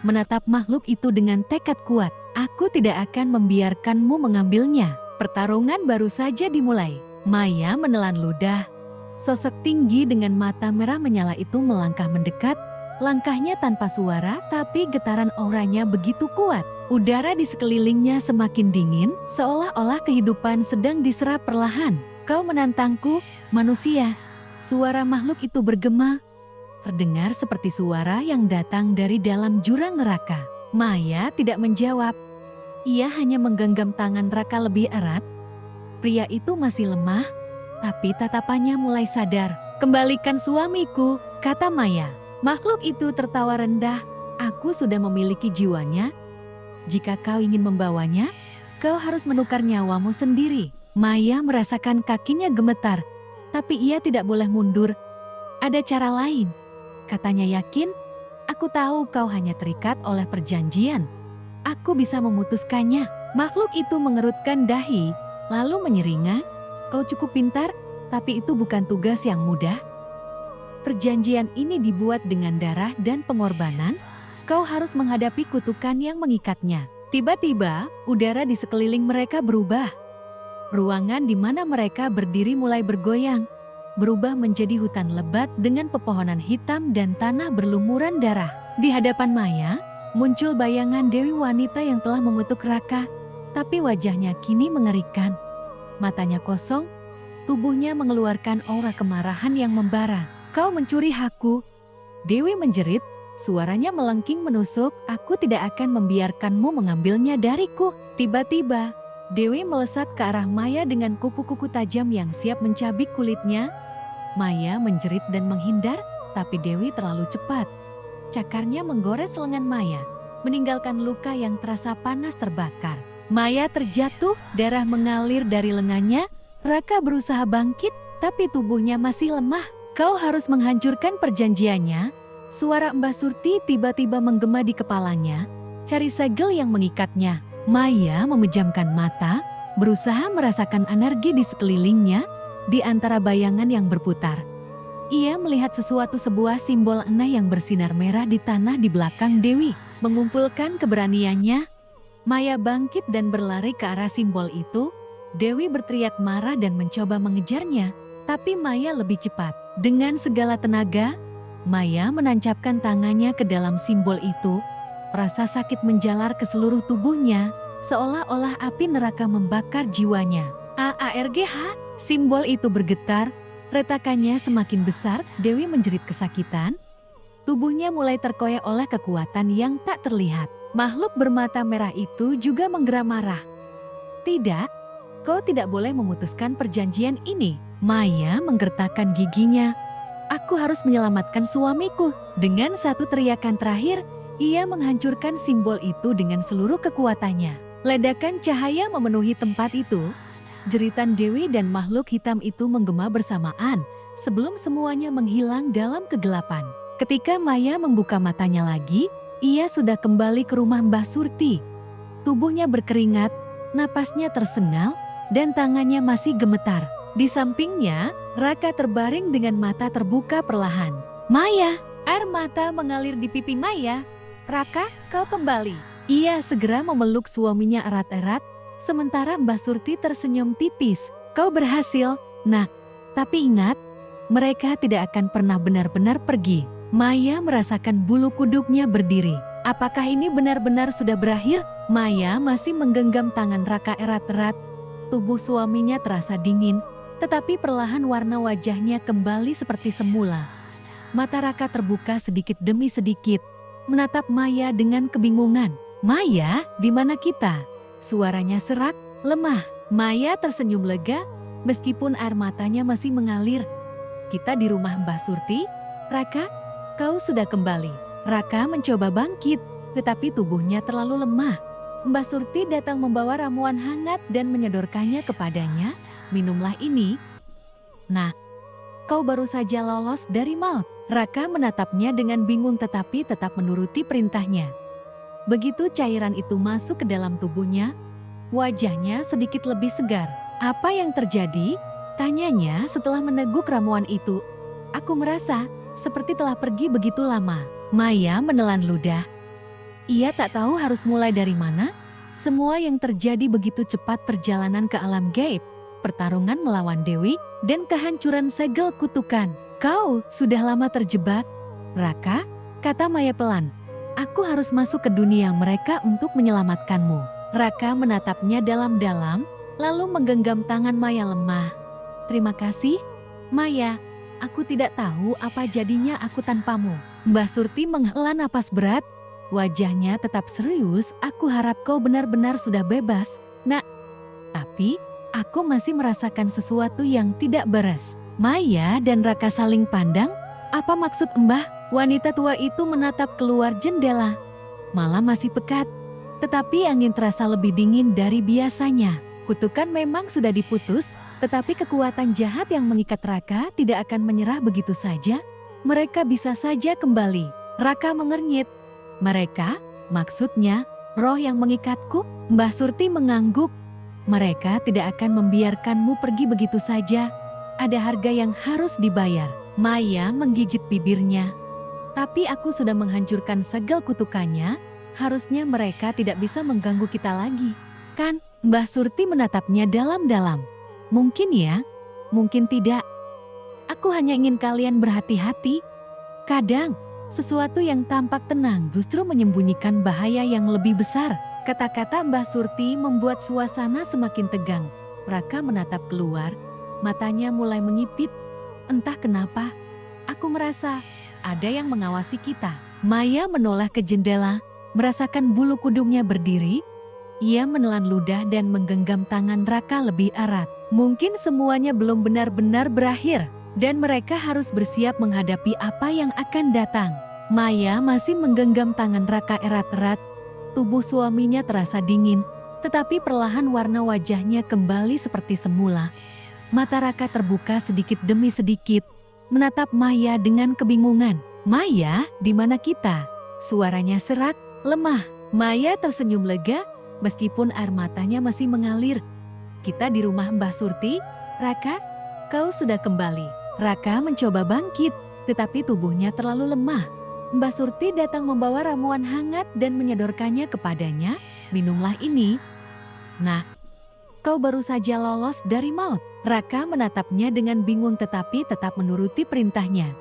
menatap makhluk itu dengan tekad kuat. Aku tidak akan membiarkanmu mengambilnya. Pertarungan baru saja dimulai. Maya menelan ludah. Sosok tinggi dengan mata merah menyala itu melangkah mendekat. Langkahnya tanpa suara, tapi getaran auranya begitu kuat. Udara di sekelilingnya semakin dingin, seolah-olah kehidupan sedang diserap perlahan. Kau menantangku, manusia. Suara makhluk itu bergema, terdengar seperti suara yang datang dari dalam jurang neraka. Maya tidak menjawab. Ia hanya menggenggam tangan Raka lebih erat. Pria itu masih lemah, tapi tatapannya mulai sadar. Kembalikan suamiku, kata Maya. Makhluk itu tertawa rendah. Aku sudah memiliki jiwanya. Jika kau ingin membawanya, kau harus menukar nyawamu sendiri. Maya merasakan kakinya gemetar, tapi ia tidak boleh mundur. Ada cara lain, katanya yakin. Aku tahu kau hanya terikat oleh perjanjian. Aku bisa memutuskannya. Makhluk itu mengerutkan dahi, lalu menyeringai. Kau cukup pintar, tapi itu bukan tugas yang mudah. Perjanjian ini dibuat dengan darah dan pengorbanan. Kau harus menghadapi kutukan yang mengikatnya. Tiba-tiba, udara di sekeliling mereka berubah. Ruangan di mana mereka berdiri mulai bergoyang, berubah menjadi hutan lebat dengan pepohonan hitam dan tanah berlumuran darah. Di hadapan Maya, muncul bayangan dewi wanita yang telah mengutuk Raka, tapi wajahnya kini mengerikan. Matanya kosong, tubuhnya mengeluarkan aura kemarahan yang membara. Kau mencuri hakku, Dewi menjerit, suaranya melengking menusuk. Aku tidak akan membiarkanmu mengambilnya dariku. Tiba-tiba, Dewi melesat ke arah Maya dengan kuku-kuku tajam yang siap mencabik kulitnya. Maya menjerit dan menghindar, tapi Dewi terlalu cepat. Cakarnya menggores lengan Maya, meninggalkan luka yang terasa panas terbakar. Maya terjatuh, darah mengalir dari lengannya. Raka berusaha bangkit, tapi tubuhnya masih lemah. Kau harus menghancurkan perjanjiannya. Suara Mbah Surti tiba-tiba menggema di kepalanya. Cari segel yang mengikatnya. Maya memejamkan mata, berusaha merasakan energi di sekelilingnya, di antara bayangan yang berputar. Ia melihat sebuah simbol enah yang bersinar merah di tanah di belakang Dewi. Mengumpulkan keberaniannya, Maya bangkit dan berlari ke arah simbol itu. Dewi berteriak marah dan mencoba mengejarnya, tapi Maya lebih cepat. Dengan segala tenaga, Maya menancapkan tangannya ke dalam simbol itu. Rasa sakit menjalar ke seluruh tubuhnya, seolah-olah api neraka membakar jiwanya. AARGH, simbol itu bergetar, retakannya semakin besar. Dewi menjerit kesakitan. Tubuhnya mulai terkoyak oleh kekuatan yang tak terlihat. Makhluk bermata merah itu juga menggeram marah. Tidak, kau tidak boleh memutuskan perjanjian ini. Maya menggertakkan giginya. Aku harus menyelamatkan suamiku. Dengan satu teriakan terakhir, ia menghancurkan simbol itu dengan seluruh kekuatannya. Ledakan cahaya memenuhi tempat itu. Jeritan Dewi dan makhluk hitam itu menggema bersamaan, sebelum semuanya menghilang dalam kegelapan. Ketika Maya membuka matanya lagi, ia sudah kembali ke rumah Mbah Surti. Tubuhnya berkeringat, napasnya tersengal, dan tangannya masih gemetar. Di sampingnya, Raka terbaring dengan mata terbuka perlahan. Maya, air mata mengalir di pipi Maya. Raka, kau kembali. Ia segera memeluk suaminya erat-erat, sementara Mbah Surti tersenyum tipis. Kau berhasil, nak. Tapi ingat, mereka tidak akan pernah benar-benar pergi. Maya merasakan bulu kuduknya berdiri. Apakah ini benar-benar sudah berakhir? Maya masih menggenggam tangan Raka erat-erat. Tubuh suaminya terasa dingin, tetapi perlahan warna wajahnya kembali seperti semula. Mata Raka terbuka sedikit demi sedikit, menatap Maya dengan kebingungan. Maya, di mana kita? Suaranya serak, lemah. Maya tersenyum lega, meskipun air matanya masih mengalir. Kita di rumah Mbah Surti. Raka, kau sudah kembali. Raka mencoba bangkit, tetapi tubuhnya terlalu lemah. Mbah Surti datang membawa ramuan hangat dan menyodorkannya kepadanya. Minumlah ini. Nah, kau baru saja lolos dari maut. Raka menatapnya dengan bingung tetapi tetap menuruti perintahnya. Begitu cairan itu masuk ke dalam tubuhnya, wajahnya sedikit lebih segar. Apa yang terjadi? Tanyanya setelah meneguk ramuan itu. Aku merasa seperti telah pergi begitu lama. Maya menelan ludah. Ia tak tahu harus mulai dari mana. Semua yang terjadi begitu cepat, perjalanan ke alam gaib, pertarungan melawan Dewi, dan kehancuran segel kutukan. Kau sudah lama terjebak, Raka, kata Maya pelan. Aku harus masuk ke dunia mereka untuk menyelamatkanmu. Raka menatapnya dalam-dalam, lalu menggenggam tangan Maya lemah. Terima kasih, Maya. Aku tidak tahu apa jadinya aku tanpamu. Mbah Surti menghela napas berat. Wajahnya tetap serius. Aku harap kau benar-benar sudah bebas, Nak. Tapi, aku masih merasakan sesuatu yang tidak beres. Maya dan Raka saling pandang. Apa maksud Mbah? Wanita tua itu menatap keluar jendela. Malam masih pekat, tetapi angin terasa lebih dingin dari biasanya. Kutukan memang sudah diputus, tetapi kekuatan jahat yang mengikat Raka tidak akan menyerah begitu saja. Mereka bisa saja kembali. Raka mengernyit. Mereka, maksudnya, roh yang mengikatku? Mbah Surti mengangguk. Mereka tidak akan membiarkanmu pergi begitu saja. Ada harga yang harus dibayar. Maya menggigit bibirnya. Tapi aku sudah menghancurkan segel kutukannya. Harusnya mereka tidak bisa mengganggu kita lagi. Kan? Mbah Surti menatapnya dalam-dalam. Mungkin ya, mungkin tidak. Aku hanya ingin kalian berhati-hati. Kadang, sesuatu yang tampak tenang justru menyembunyikan bahaya yang lebih besar. Kata-kata Mbah Surti membuat suasana semakin tegang. Raka menatap keluar, matanya mulai menyipit. Entah kenapa, aku merasa ada yang mengawasi kita. Maya menoleh ke jendela, merasakan bulu kudungnya berdiri. Ia menelan ludah dan menggenggam tangan Raka lebih erat. Mungkin semuanya belum benar-benar berakhir, dan mereka harus bersiap menghadapi apa yang akan datang. Maya masih menggenggam tangan Raka erat-erat. Tubuh suaminya terasa dingin, tetapi perlahan warna wajahnya kembali seperti semula. Mata Raka terbuka sedikit demi sedikit, menatap Maya dengan kebingungan. Maya, di mana kita? Suaranya serak, lemah. Maya tersenyum lega, meskipun air matanya masih mengalir. Kita di rumah Mbah Surti. Raka, kau sudah kembali. Raka mencoba bangkit, tetapi tubuhnya terlalu lemah. Mbah Surti datang membawa ramuan hangat dan menyodorkannya kepadanya. Minumlah ini. Nah, kau baru saja lolos dari maut. Raka menatapnya dengan bingung tetapi tetap menuruti perintahnya.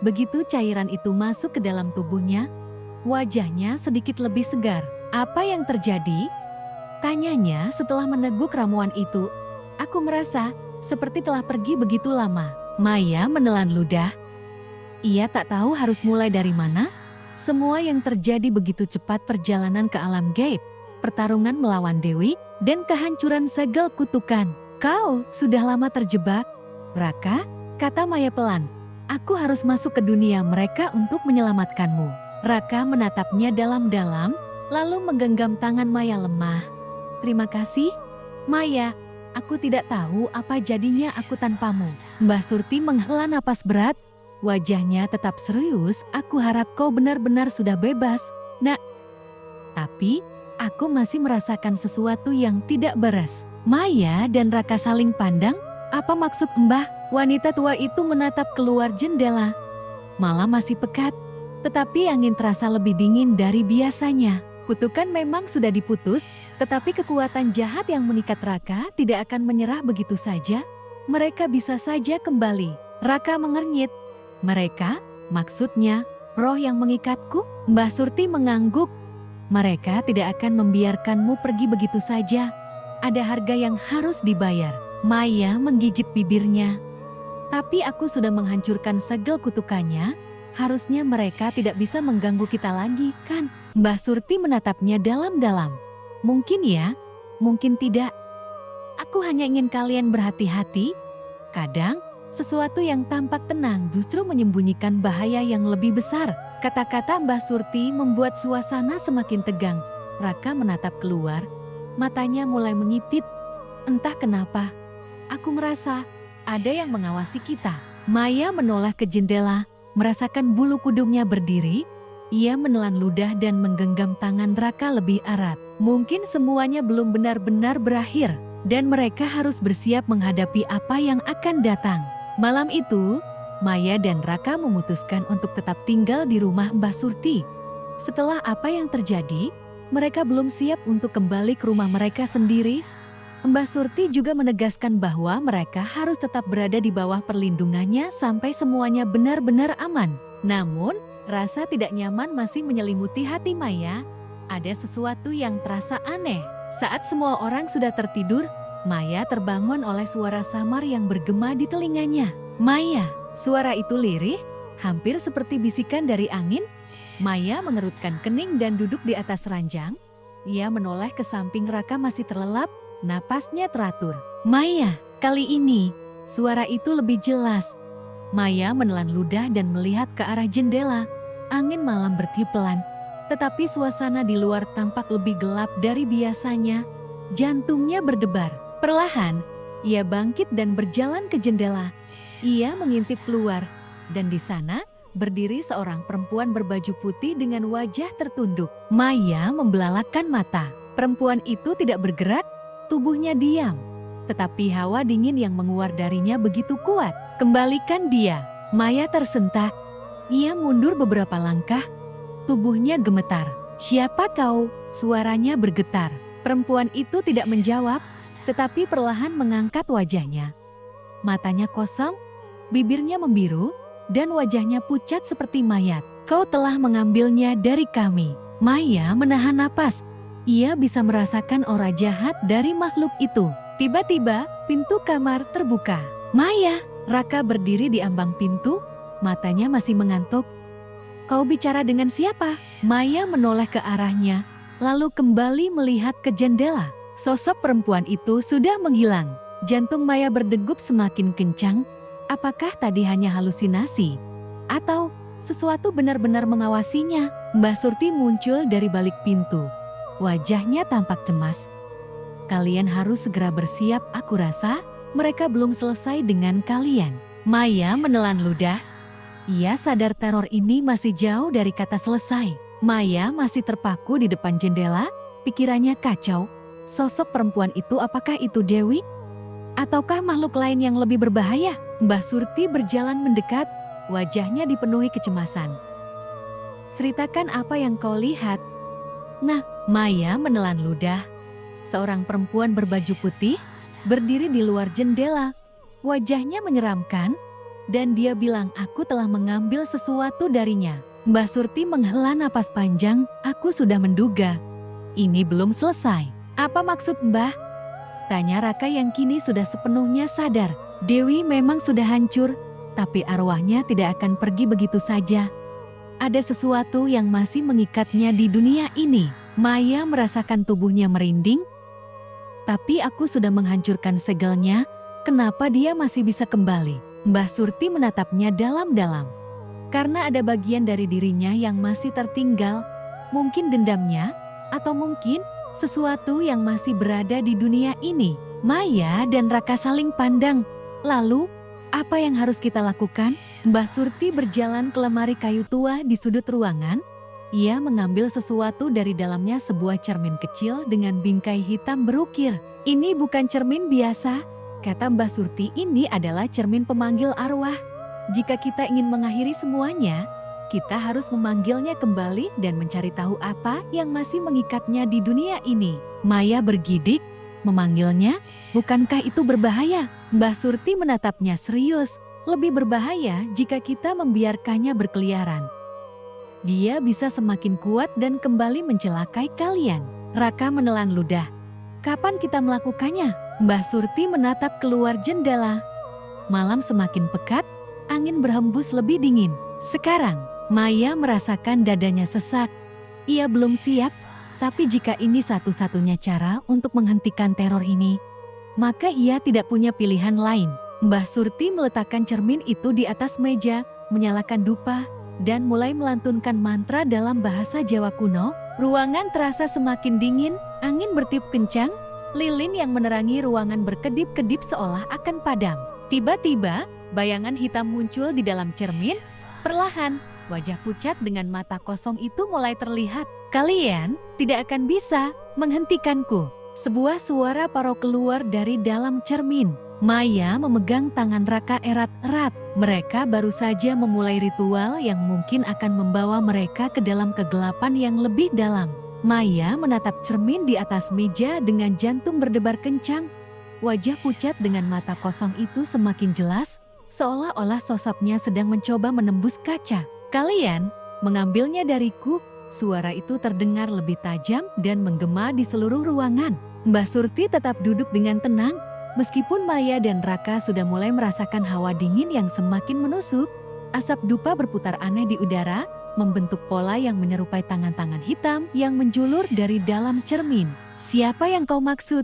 Begitu cairan itu masuk ke dalam tubuhnya, wajahnya sedikit lebih segar. Apa yang terjadi? Tanyanya setelah meneguk ramuan itu. Aku merasa seperti telah pergi begitu lama. Maya menelan ludah. Ia tak tahu harus mulai dari mana. Semua yang terjadi begitu cepat, perjalanan ke alam gaib, pertarungan melawan Dewi, dan kehancuran segel kutukan. Kau sudah lama terjebak, Raka, kata Maya pelan. Aku harus masuk ke dunia mereka untuk menyelamatkanmu. Raka menatapnya dalam-dalam, lalu menggenggam tangan Maya lemah. Terima kasih, Maya. Aku tidak tahu apa jadinya aku tanpamu. Mbah Surti menghela napas berat. Wajahnya tetap serius. Aku harap kau benar-benar sudah bebas, Nak. Tapi, aku masih merasakan sesuatu yang tidak beres. Maya dan Raka saling pandang. Apa maksud Mbah? Wanita tua itu menatap keluar jendela. Malam masih pekat, tetapi angin terasa lebih dingin dari biasanya. Kutukan memang sudah diputus, tetapi kekuatan jahat yang mengikat Raka tidak akan menyerah begitu saja. Mereka bisa saja kembali. Raka mengernyit. Mereka, maksudnya, roh yang mengikatku? Mbah Surti mengangguk. Mereka tidak akan membiarkanmu pergi begitu saja. Ada harga yang harus dibayar. Maya menggigit bibirnya. Tapi aku sudah menghancurkan segel kutukannya. Harusnya mereka tidak bisa mengganggu kita lagi, kan? Mbah Surti menatapnya dalam-dalam. Mungkin ya, mungkin tidak. Aku hanya ingin kalian berhati-hati. Kadang, sesuatu yang tampak tenang justru menyembunyikan bahaya yang lebih besar. Kata-kata Mbah Surti membuat suasana semakin tegang. Raka menatap keluar, matanya mulai menyipit. Entah kenapa, aku merasa ada yang mengawasi kita. Maya menoleh ke jendela, merasakan bulu kudungnya berdiri. Ia menelan ludah dan menggenggam tangan Raka lebih erat. Mungkin semuanya belum benar-benar berakhir, dan mereka harus bersiap menghadapi apa yang akan datang. Malam itu, Maya dan Raka memutuskan untuk tetap tinggal di rumah Mbah Surti. Setelah apa yang terjadi, mereka belum siap untuk kembali ke rumah mereka sendiri. Mbah Surti juga menegaskan bahwa mereka harus tetap berada di bawah perlindungannya sampai semuanya benar-benar aman. Namun, rasa tidak nyaman masih menyelimuti hati Maya. Ada sesuatu yang terasa aneh. Saat semua orang sudah tertidur, Maya terbangun oleh suara samar yang bergema di telinganya. Maya, suara itu lirih, hampir seperti bisikan dari angin. Maya mengerutkan kening dan duduk di atas ranjang. Ia menoleh ke samping Raka masih terlelap, napasnya teratur. Maya, kali ini, suara itu lebih jelas. Maya menelan ludah dan melihat ke arah jendela. Angin malam bertiup pelan, tetapi suasana di luar tampak lebih gelap dari biasanya. Jantungnya berdebar. Perlahan, ia bangkit dan berjalan ke jendela. Ia mengintip keluar, dan di sana berdiri seorang perempuan berbaju putih dengan wajah tertunduk. Maya membelalakkan mata. Perempuan itu tidak bergerak, tubuhnya diam. Tetapi hawa dingin yang menguar darinya begitu kuat. Kembalikan dia. Maya tersentak. Ia mundur beberapa langkah. Tubuhnya gemetar. Siapa kau? Suaranya bergetar. Perempuan itu tidak menjawab, tetapi perlahan mengangkat wajahnya. Matanya kosong, bibirnya membiru, dan wajahnya pucat seperti mayat. Kau telah mengambilnya dari kami. Maya menahan napas. Ia bisa merasakan aura jahat dari makhluk itu. Tiba-tiba, pintu kamar terbuka. Maya, Raka berdiri di ambang pintu, matanya masih mengantuk. Kau bicara dengan siapa? Maya menoleh ke arahnya, lalu kembali melihat ke jendela. Sosok perempuan itu sudah menghilang. Jantung Maya berdegup semakin kencang. Apakah tadi hanya halusinasi? Atau sesuatu benar-benar mengawasinya? Mbah Surti muncul dari balik pintu. Wajahnya tampak cemas. Kalian harus segera bersiap, aku rasa mereka belum selesai dengan kalian. Maya menelan ludah. Ia sadar teror ini masih jauh dari kata selesai. Maya masih terpaku di depan jendela, pikirannya kacau. Sosok perempuan itu, apakah itu Dewi? Ataukah makhluk lain yang lebih berbahaya? Mbah Surti berjalan mendekat, wajahnya dipenuhi kecemasan. Ceritakan apa yang kau lihat. Nah, Maya menelan ludah. Seorang perempuan berbaju putih berdiri di luar jendela. Wajahnya menyeramkan, dan dia bilang aku telah mengambil sesuatu darinya. Mbah Surti menghela napas panjang, aku sudah menduga. Ini belum selesai. Apa maksud Mbah? Tanya Raka yang kini sudah sepenuhnya sadar. Dewi memang sudah hancur, tapi arwahnya tidak akan pergi begitu saja. Ada sesuatu yang masih mengikatnya di dunia ini. Maya merasakan tubuhnya merinding. Tapi aku sudah menghancurkan segelnya, kenapa dia masih bisa kembali? Mbah Surti menatapnya dalam-dalam. Karena ada bagian dari dirinya yang masih tertinggal, mungkin dendamnya, atau mungkin sesuatu yang masih berada di dunia ini. Maya dan Raka saling pandang. Lalu, apa yang harus kita lakukan? Mbah Surti berjalan ke lemari kayu tua di sudut ruangan. Ia mengambil sesuatu dari dalamnya, sebuah cermin kecil dengan bingkai hitam berukir. Ini bukan cermin biasa, kata Mbah Surti, ini adalah cermin pemanggil arwah. Jika kita ingin mengakhiri semuanya, kita harus memanggilnya kembali dan mencari tahu apa yang masih mengikatnya di dunia ini. Maya bergidik, memanggilnya, bukankah itu berbahaya? Mbah Surti menatapnya serius, lebih berbahaya jika kita membiarkannya berkeliaran. Dia bisa semakin kuat dan kembali mencelakai kalian. Raka menelan ludah. Kapan kita melakukannya? Mbah Surti menatap keluar jendela. Malam semakin pekat, angin berhembus lebih dingin. Sekarang, Maya merasakan dadanya sesak. Ia belum siap, tapi jika ini satu-satunya cara untuk menghentikan teror ini, maka ia tidak punya pilihan lain. Mbah Surti meletakkan cermin itu di atas meja, menyalakan dupa, dan mulai melantunkan mantra dalam bahasa Jawa kuno. Ruangan terasa semakin dingin, angin bertiup kencang, lilin yang menerangi ruangan berkedip-kedip seolah akan padam. Tiba-tiba, bayangan hitam muncul di dalam cermin. Perlahan, wajah pucat dengan mata kosong itu mulai terlihat. Kalian tidak akan bisa menghentikanku. Sebuah suara parau keluar dari dalam cermin. Maya memegang tangan Raka erat-erat. Mereka baru saja memulai ritual yang mungkin akan membawa mereka ke dalam kegelapan yang lebih dalam. Maya menatap cermin di atas meja dengan jantung berdebar kencang. Wajah pucat dengan mata kosong itu semakin jelas, seolah-olah sosoknya sedang mencoba menembus kaca. Kalian mengambilnya dariku. Suara itu terdengar lebih tajam dan menggema di seluruh ruangan. Mbah Surti tetap duduk dengan tenang. Meskipun Maya dan Raka sudah mulai merasakan hawa dingin yang semakin menusuk, asap dupa berputar aneh di udara, membentuk pola yang menyerupai tangan-tangan hitam yang menjulur dari dalam cermin. "Siapa yang kau maksud?"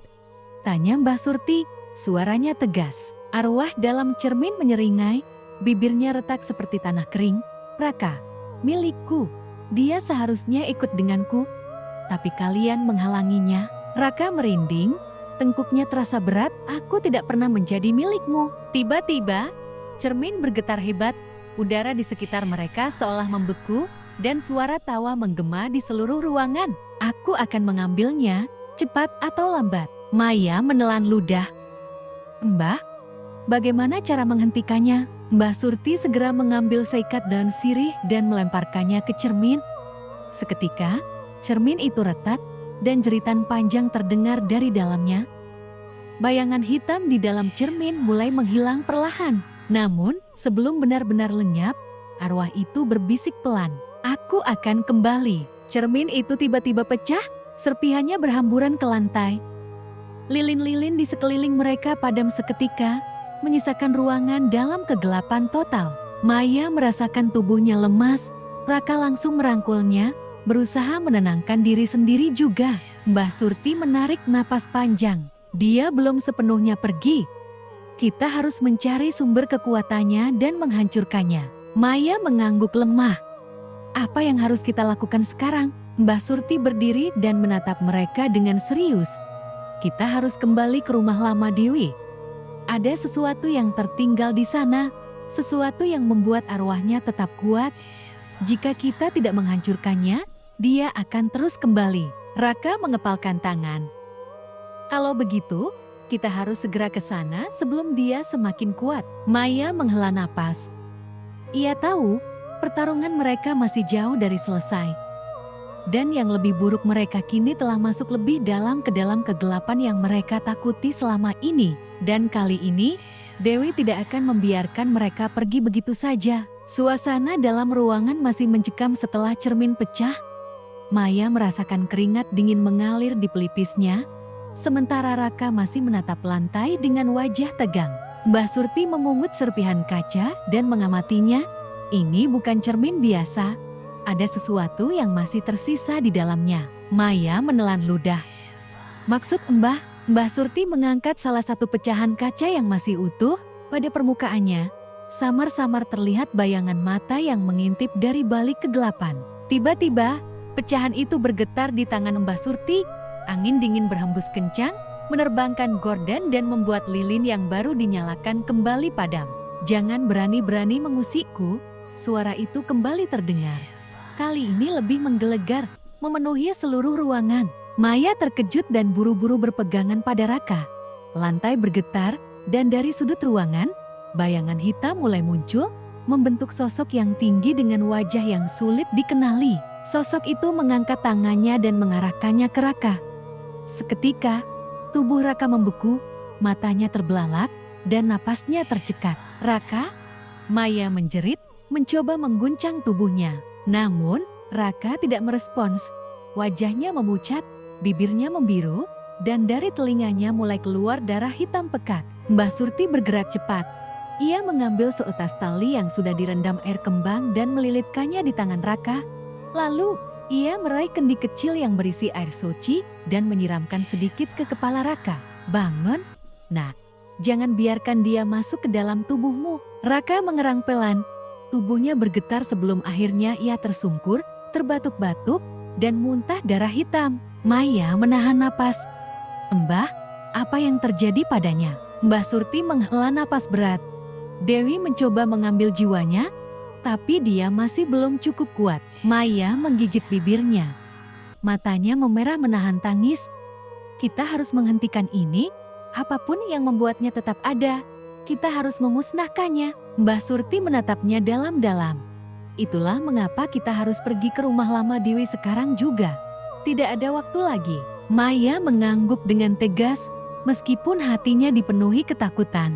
tanya Mbah Surti, suaranya tegas. Arwah dalam cermin menyeringai, bibirnya retak seperti tanah kering. "Raka, milikku. Dia seharusnya ikut denganku, tapi kalian menghalanginya." Raka merinding. Tengkuknya terasa berat, "Aku tidak pernah menjadi milikmu." Tiba-tiba, cermin bergetar hebat, udara di sekitar mereka seolah membeku, dan suara tawa menggema di seluruh ruangan. "Aku akan mengambilnya, cepat atau lambat." Maya menelan ludah. "Mbah, bagaimana cara menghentikannya?" Mbah Surti segera mengambil seikat daun sirih dan melemparkannya ke cermin. Seketika, cermin itu retak, dan jeritan panjang terdengar dari dalamnya. Bayangan hitam di dalam cermin mulai menghilang perlahan. Namun, sebelum benar-benar lenyap, arwah itu berbisik pelan, "Aku akan kembali." Cermin itu tiba-tiba pecah, serpihannya berhamburan ke lantai. Lilin-lilin di sekeliling mereka padam seketika, menyisakan ruangan dalam kegelapan total. Maya merasakan tubuhnya lemas. Raka langsung merangkulnya, berusaha menenangkan diri sendiri juga. Mbah Surti menarik napas panjang. "Dia belum sepenuhnya pergi. Kita harus mencari sumber kekuatannya dan menghancurkannya." Maya mengangguk lemah. "Apa yang harus kita lakukan sekarang?" Mbah Surti berdiri dan menatap mereka dengan serius. "Kita harus kembali ke rumah lama Dewi. Ada sesuatu yang tertinggal di sana, sesuatu yang membuat arwahnya tetap kuat. Jika kita tidak menghancurkannya, dia akan terus kembali." Raka mengepalkan tangan. "Kalau begitu, kita harus segera ke sana sebelum dia semakin kuat." Maya menghela napas. Ia tahu, pertarungan mereka masih jauh dari selesai. Dan yang lebih buruk, mereka kini telah masuk lebih dalam ke dalam kegelapan yang mereka takuti selama ini. Dan kali ini, Dewi tidak akan membiarkan mereka pergi begitu saja. Suasana dalam ruangan masih mencekam setelah cermin pecah. Maya merasakan keringat dingin mengalir di pelipisnya, sementara Raka masih menatap lantai dengan wajah tegang. Mbah Surti memungut serpihan kaca dan mengamatinya. Ini bukan cermin biasa, ada sesuatu yang masih tersisa di dalamnya. Maya menelan ludah. "Maksud Mbah?" Mbah Surti mengangkat salah satu pecahan kaca yang masih utuh. Pada permukaannya, samar-samar terlihat bayangan mata yang mengintip dari balik kegelapan. Tiba-tiba, pecahan itu bergetar di tangan Mbah Surti. Angin dingin berhembus kencang, menerbangkan gorden dan membuat lilin yang baru dinyalakan kembali padam. "Jangan berani-berani mengusikku." Suara itu kembali terdengar. Kali ini lebih menggelegar, memenuhi seluruh ruangan. Maya terkejut dan buru-buru berpegangan pada Raka. Lantai bergetar, dan dari sudut ruangan, bayangan hitam mulai muncul, membentuk sosok yang tinggi dengan wajah yang sulit dikenali. Sosok itu mengangkat tangannya dan mengarahkannya ke Raka. Seketika, tubuh Raka membeku, matanya terbelalak, dan napasnya tercekat. "Raka?" Maya menjerit, mencoba mengguncang tubuhnya. Namun, Raka tidak merespons. Wajahnya memucat, bibirnya membiru, dan dari telinganya mulai keluar darah hitam pekat. Mbah Surti bergerak cepat. Ia mengambil seutas tali yang sudah direndam air kembang dan melilitkannya di tangan Raka. Lalu, ia meraih kendi kecil yang berisi air suci dan menyiramkan sedikit ke kepala Raka. "Bangun, nak. Jangan biarkan dia masuk ke dalam tubuhmu." Raka mengerang pelan. Tubuhnya bergetar sebelum akhirnya ia tersungkur, terbatuk-batuk, dan muntah darah hitam. Maya menahan napas. Mbah, apa yang terjadi padanya? Mbah Surti menghela napas berat. Dewi mencoba mengambil jiwanya, tapi dia masih belum cukup kuat. Maya menggigit bibirnya. Matanya memerah menahan tangis. Kita harus menghentikan ini, apapun yang membuatnya tetap ada. Kita harus memusnahkannya. Mbah Surti menatapnya dalam-dalam. Itulah mengapa kita harus pergi ke rumah lama Dewi sekarang juga. Tidak ada waktu lagi. Maya mengangguk dengan tegas, meskipun hatinya dipenuhi ketakutan.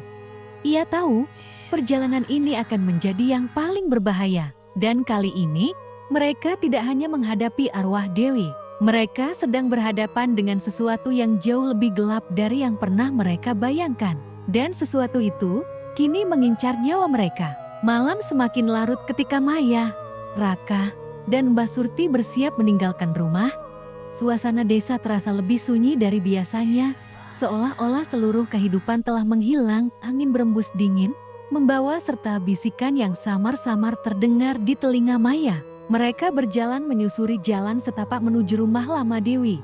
Ia tahu, perjalanan ini akan menjadi yang paling berbahaya. Dan kali ini, mereka tidak hanya menghadapi arwah Dewi. Mereka sedang berhadapan dengan sesuatu yang jauh lebih gelap dari yang pernah mereka bayangkan. Dan sesuatu itu, kini mengincar nyawa mereka. Malam semakin larut ketika Maya, Raka, dan Mbah Surti bersiap meninggalkan rumah. Suasana desa terasa lebih sunyi dari biasanya, seolah-olah seluruh kehidupan telah menghilang. Angin berembus dingin, membawa serta bisikan yang samar-samar terdengar di telinga Maya. Mereka berjalan menyusuri jalan setapak menuju rumah lama Dewi.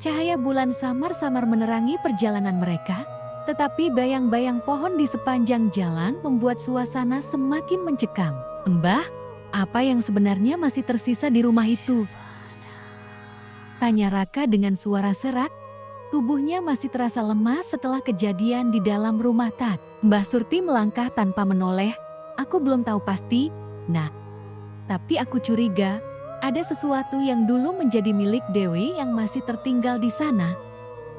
Cahaya bulan samar-samar menerangi perjalanan mereka, tetapi bayang-bayang pohon di sepanjang jalan membuat suasana semakin mencekam. Mbah, apa yang sebenarnya masih tersisa di rumah itu? Tanya Raka dengan suara serak. Tubuhnya masih terasa lemas setelah kejadian di dalam rumah Tat. Mbah Surti melangkah tanpa menoleh. Aku belum tahu pasti, nah. Tapi aku curiga, ada sesuatu yang dulu menjadi milik Dewi yang masih tertinggal di sana.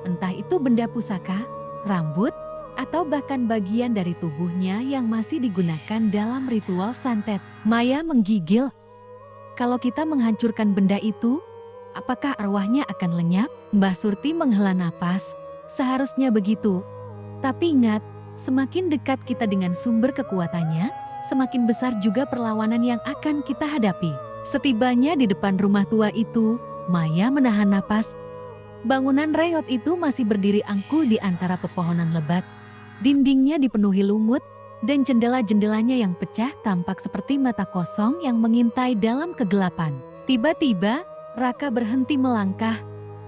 Entah itu benda pusaka, rambut, atau bahkan bagian dari tubuhnya yang masih digunakan dalam ritual santet. Maya menggigil. Kalau kita menghancurkan benda itu, apakah arwahnya akan lenyap? Mbah Surti menghela napas. Seharusnya begitu. Tapi ingat, semakin dekat kita dengan sumber kekuatannya, semakin besar juga perlawanan yang akan kita hadapi. Setibanya di depan rumah tua itu, Maya menahan napas. Bangunan reot itu masih berdiri angkuh di antara pepohonan lebat. Dindingnya dipenuhi lumut, dan jendela-jendelanya yang pecah tampak seperti mata kosong yang mengintai dalam kegelapan. Tiba-tiba, Raka berhenti melangkah.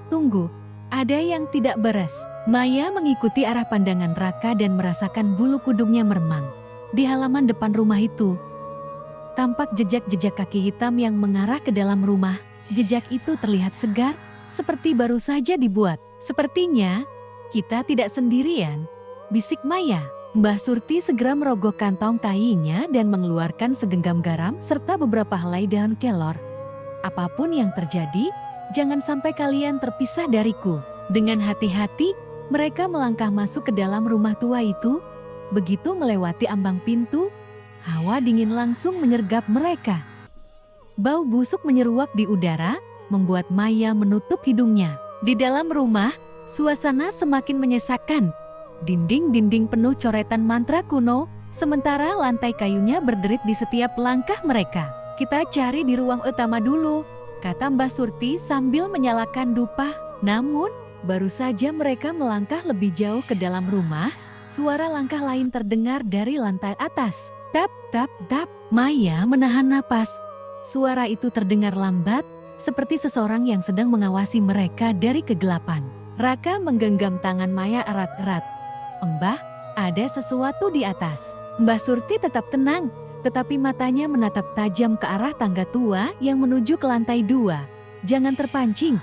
Tunggu, ada yang tidak beres. Maya mengikuti arah pandangan Raka dan merasakan bulu kudungnya meremang. Di halaman depan rumah itu, tampak jejak-jejak kaki hitam yang mengarah ke dalam rumah. Jejak itu terlihat segar, seperti baru saja dibuat. Sepertinya, kita tidak sendirian, bisik Maya. Mbah Surti segera merogoh kantong kayinya dan mengeluarkan segenggam garam serta beberapa helai daun kelor. Apapun yang terjadi, jangan sampai kalian terpisah dariku. Dengan hati-hati, mereka melangkah masuk ke dalam rumah tua itu. Begitu melewati ambang pintu, hawa dingin langsung menyergap mereka. Bau busuk menyeruak di udara, membuat Maya menutup hidungnya. Di dalam rumah, suasana semakin menyesakkan. Dinding-dinding penuh coretan mantra kuno, sementara lantai kayunya berderit di setiap langkah mereka. Kita cari di ruang utama dulu, kata Mbah Surti sambil menyalakan dupa. Namun, baru saja mereka melangkah lebih jauh ke dalam rumah, suara langkah lain terdengar dari lantai atas. Tap, tap, tap. Maya menahan napas. Suara itu terdengar lambat, seperti seseorang yang sedang mengawasi mereka dari kegelapan. Raka menggenggam tangan Maya erat-erat. Mbah, ada sesuatu di atas. Mbah Surti tetap tenang, tetapi matanya menatap tajam ke arah tangga tua yang menuju ke lantai 2. Jangan terpancing.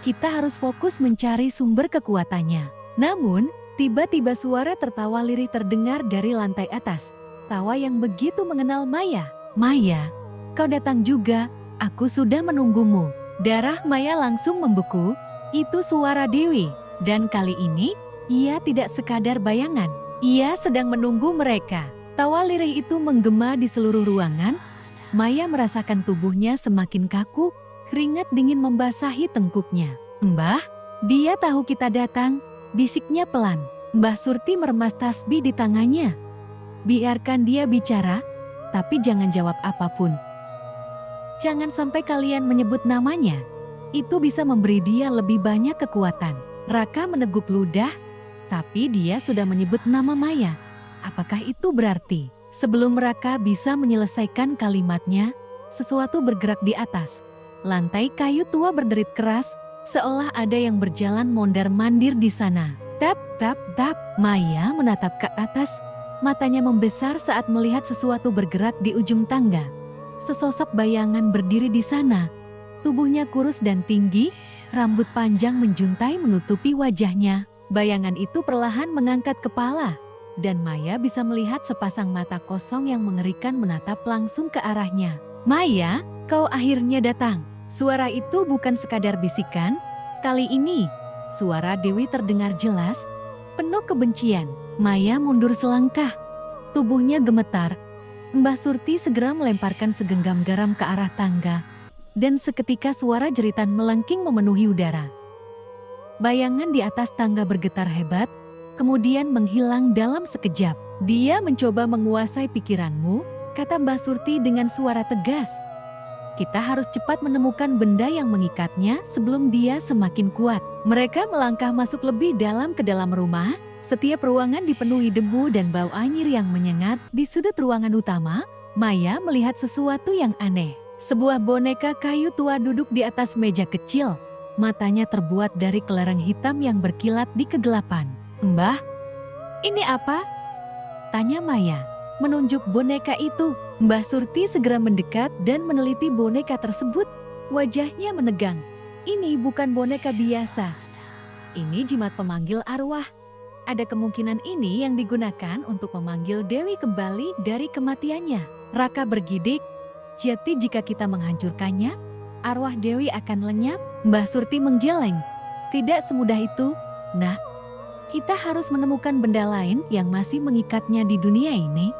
Kita harus fokus mencari sumber kekuatannya. Namun, tiba-tiba suara tertawa lirih terdengar dari lantai atas. Tawa yang begitu mengenal Maya. Maya, kau datang juga, aku sudah menunggumu. Darah Maya langsung membeku, itu suara Dewi. Dan kali ini, ia tidak sekadar bayangan. Ia sedang menunggu mereka. Tawa lirih itu menggema di seluruh ruangan. Maya merasakan tubuhnya semakin kaku, keringat dingin membasahi tengkuknya. Mbah, dia tahu kita datang, bisiknya pelan. Mbah Surti meremas tasbih di tangannya. Biarkan dia bicara, tapi jangan jawab apapun. Jangan sampai kalian menyebut namanya. Itu bisa memberi dia lebih banyak kekuatan. Raka meneguk ludah, tapi dia sudah menyebut nama Maya. Apakah itu berarti? Sebelum Raka bisa menyelesaikan kalimatnya, sesuatu bergerak di atas. Lantai kayu tua berderit keras, seolah ada yang berjalan mondar-mandir di sana. Tap, tap, tap. Maya menatap ke atas, matanya membesar saat melihat sesuatu bergerak di ujung tangga. Sesosok bayangan berdiri di sana. Tubuhnya kurus dan tinggi, rambut panjang menjuntai menutupi wajahnya. Bayangan itu perlahan mengangkat kepala, dan Maya bisa melihat sepasang mata kosong yang mengerikan menatap langsung ke arahnya. "Maya, kau akhirnya datang." Suara itu bukan sekadar bisikan, kali ini suara Dewi terdengar jelas, penuh kebencian. Maya mundur selangkah, tubuhnya gemetar. Mbah Surti segera melemparkan segenggam garam ke arah tangga, dan seketika suara jeritan melengking memenuhi udara. Bayangan di atas tangga bergetar hebat, kemudian menghilang dalam sekejap. "Dia mencoba menguasai pikiranmu," kata Mbah Surti dengan suara tegas. "Kita harus cepat menemukan benda yang mengikatnya sebelum dia semakin kuat." Mereka melangkah masuk lebih dalam ke dalam rumah. Setiap ruangan dipenuhi debu dan bau anyir yang menyengat. Di sudut ruangan utama, Maya melihat sesuatu yang aneh. Sebuah boneka kayu tua duduk di atas meja kecil. Matanya terbuat dari kelereng hitam yang berkilat di kegelapan. "Mbah, ini apa?" tanya Maya, menunjuk boneka itu. Mbah Surti segera mendekat dan meneliti boneka tersebut. Wajahnya menegang. "Ini bukan boneka biasa. Ini jimat pemanggil arwah. Ada kemungkinan ini yang digunakan untuk memanggil Dewi kembali dari kematiannya." Raka bergidik. "Jadi jika kita menghancurkannya, arwah Dewi akan lenyap?" Mbah Surti menggeleng. "Tidak semudah itu, Nah. Kita harus menemukan benda lain yang masih mengikatnya di dunia ini.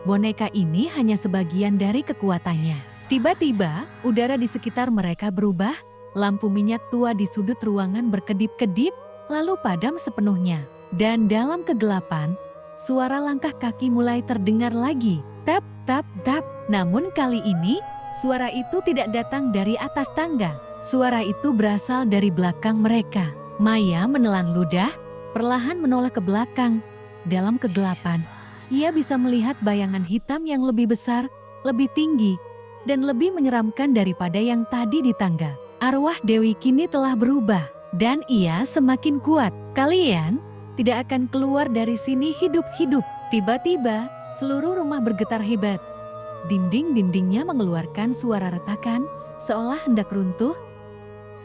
Boneka ini hanya sebagian dari kekuatannya." Tiba-tiba, udara di sekitar mereka berubah. Lampu minyak tua di sudut ruangan berkedip-kedip, lalu padam sepenuhnya. Dan dalam kegelapan, suara langkah kaki mulai terdengar lagi. Tap, tap, tap. Namun kali ini, suara itu tidak datang dari atas tangga. Suara itu berasal dari belakang mereka. Maya menelan ludah, perlahan menoleh ke belakang. Dalam kegelapan, ia bisa melihat bayangan hitam yang lebih besar, lebih tinggi, dan lebih menyeramkan daripada yang tadi di tangga. Arwah Dewi kini telah berubah, dan ia semakin kuat. "Kalian tidak akan keluar dari sini hidup-hidup." Tiba-tiba, seluruh rumah bergetar hebat. Dinding-dindingnya mengeluarkan suara retakan, seolah hendak runtuh.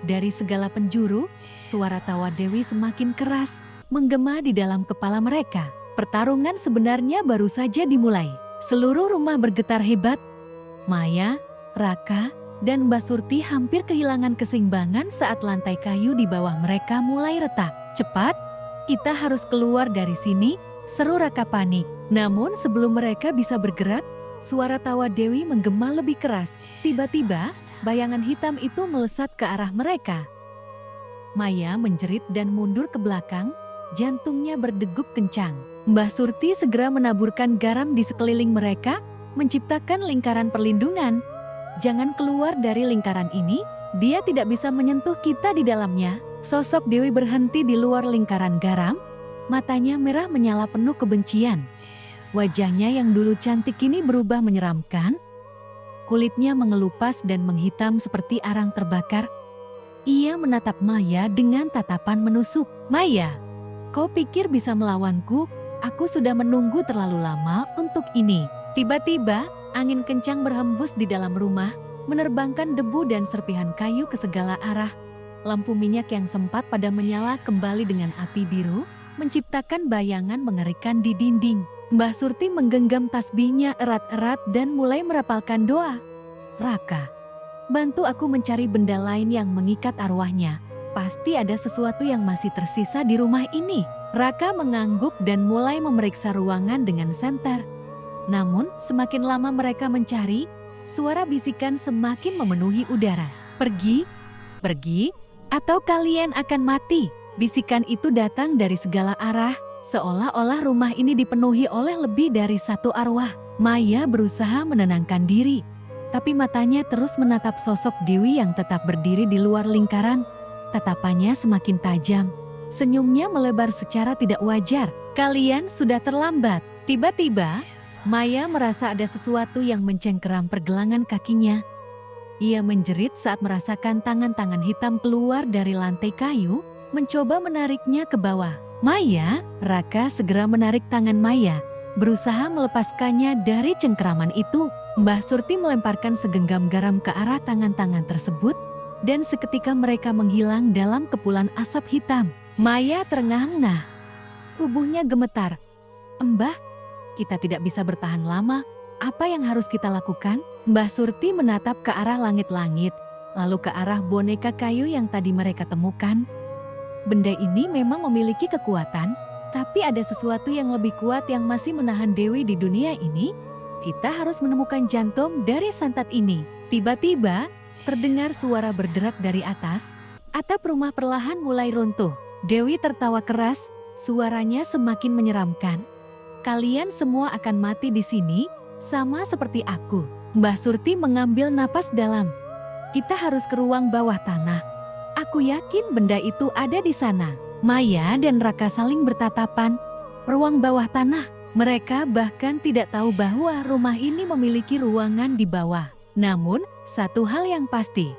Dari segala penjuru, suara tawa Dewi semakin keras, menggema di dalam kepala mereka. Pertarungan sebenarnya baru saja dimulai. Seluruh rumah bergetar hebat. Maya, Raka, dan Mbah Surti hampir kehilangan keseimbangan saat lantai kayu di bawah mereka mulai retak. "Cepat, kita harus keluar dari sini," seru Raka panik. Namun sebelum mereka bisa bergerak, suara tawa Dewi menggema lebih keras. Tiba-tiba, bayangan hitam itu melesat ke arah mereka. Maya menjerit dan mundur ke belakang, jantungnya berdegup kencang. Mbah Surti segera menaburkan garam di sekeliling mereka, menciptakan lingkaran perlindungan. "Jangan keluar dari lingkaran ini, dia tidak bisa menyentuh kita di dalamnya." Sosok Dewi berhenti di luar lingkaran garam, matanya merah menyala penuh kebencian. Wajahnya yang dulu cantik kini berubah menyeramkan. Kulitnya mengelupas dan menghitam seperti arang terbakar. Ia menatap Maya dengan tatapan menusuk. "Maya, kau pikir bisa melawanku? Aku sudah menunggu terlalu lama untuk ini." Tiba-tiba, angin kencang berhembus di dalam rumah, menerbangkan debu dan serpihan kayu ke segala arah. Lampu minyak yang sempat pada menyala kembali dengan api biru, menciptakan bayangan mengerikan di dinding. Mbah Surti menggenggam tasbihnya erat-erat dan mulai merapalkan doa. "Raka, bantu aku mencari benda lain yang mengikat arwahnya. Pasti ada sesuatu yang masih tersisa di rumah ini." Raka mengangguk dan mulai memeriksa ruangan dengan senter. Namun, semakin lama mereka mencari, suara bisikan semakin memenuhi udara. "Pergi, pergi, atau kalian akan mati." Bisikan itu datang dari segala arah, seolah-olah rumah ini dipenuhi oleh lebih dari satu arwah. Maya berusaha menenangkan diri, tapi matanya terus menatap sosok Dewi yang tetap berdiri di luar lingkaran. Tatapannya semakin tajam, senyumnya melebar secara tidak wajar. "Kalian sudah terlambat." Tiba-tiba, Maya merasa ada sesuatu yang mencengkeram pergelangan kakinya. Ia menjerit saat merasakan tangan-tangan hitam keluar dari lantai kayu, mencoba menariknya ke bawah. Maya, Raka segera menarik tangan Maya, berusaha melepaskannya dari cengkeraman itu. Mbah Surti melemparkan segenggam garam ke arah tangan-tangan tersebut, dan seketika mereka menghilang dalam kepulan asap hitam. Maya terengah-engah. Tubuhnya gemetar. Mbah, kita tidak bisa bertahan lama. Apa yang harus kita lakukan? Mbah Surti menatap ke arah langit-langit, lalu ke arah boneka kayu yang tadi mereka temukan. Benda ini memang memiliki kekuatan, tapi ada sesuatu yang lebih kuat yang masih menahan Dewi di dunia ini. Kita harus menemukan jantung dari santet ini. Tiba-tiba, terdengar suara berderak dari atas. Atap rumah perlahan mulai runtuh. Dewi tertawa keras, suaranya semakin menyeramkan. Kalian semua akan mati di sini, sama seperti aku. Mbah Surti mengambil napas dalam. Kita harus ke ruang bawah tanah. Aku yakin benda itu ada di sana. Maya dan Raka saling bertatapan. Ruang bawah tanah. Mereka bahkan tidak tahu bahwa rumah ini memiliki ruangan di bawah. Namun, satu hal yang pasti.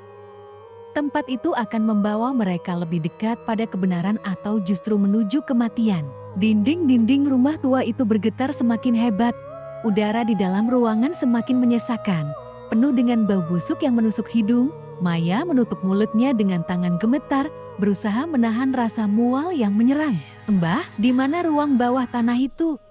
Tempat itu akan membawa mereka lebih dekat pada kebenaran atau justru menuju kematian. Dinding-dinding rumah tua itu bergetar semakin hebat. Udara di dalam ruangan semakin menyesakan, penuh dengan bau busuk yang menusuk hidung. Maya menutup mulutnya dengan tangan gemetar, berusaha menahan rasa mual yang menyerang. Mbah, di mana ruang bawah tanah itu?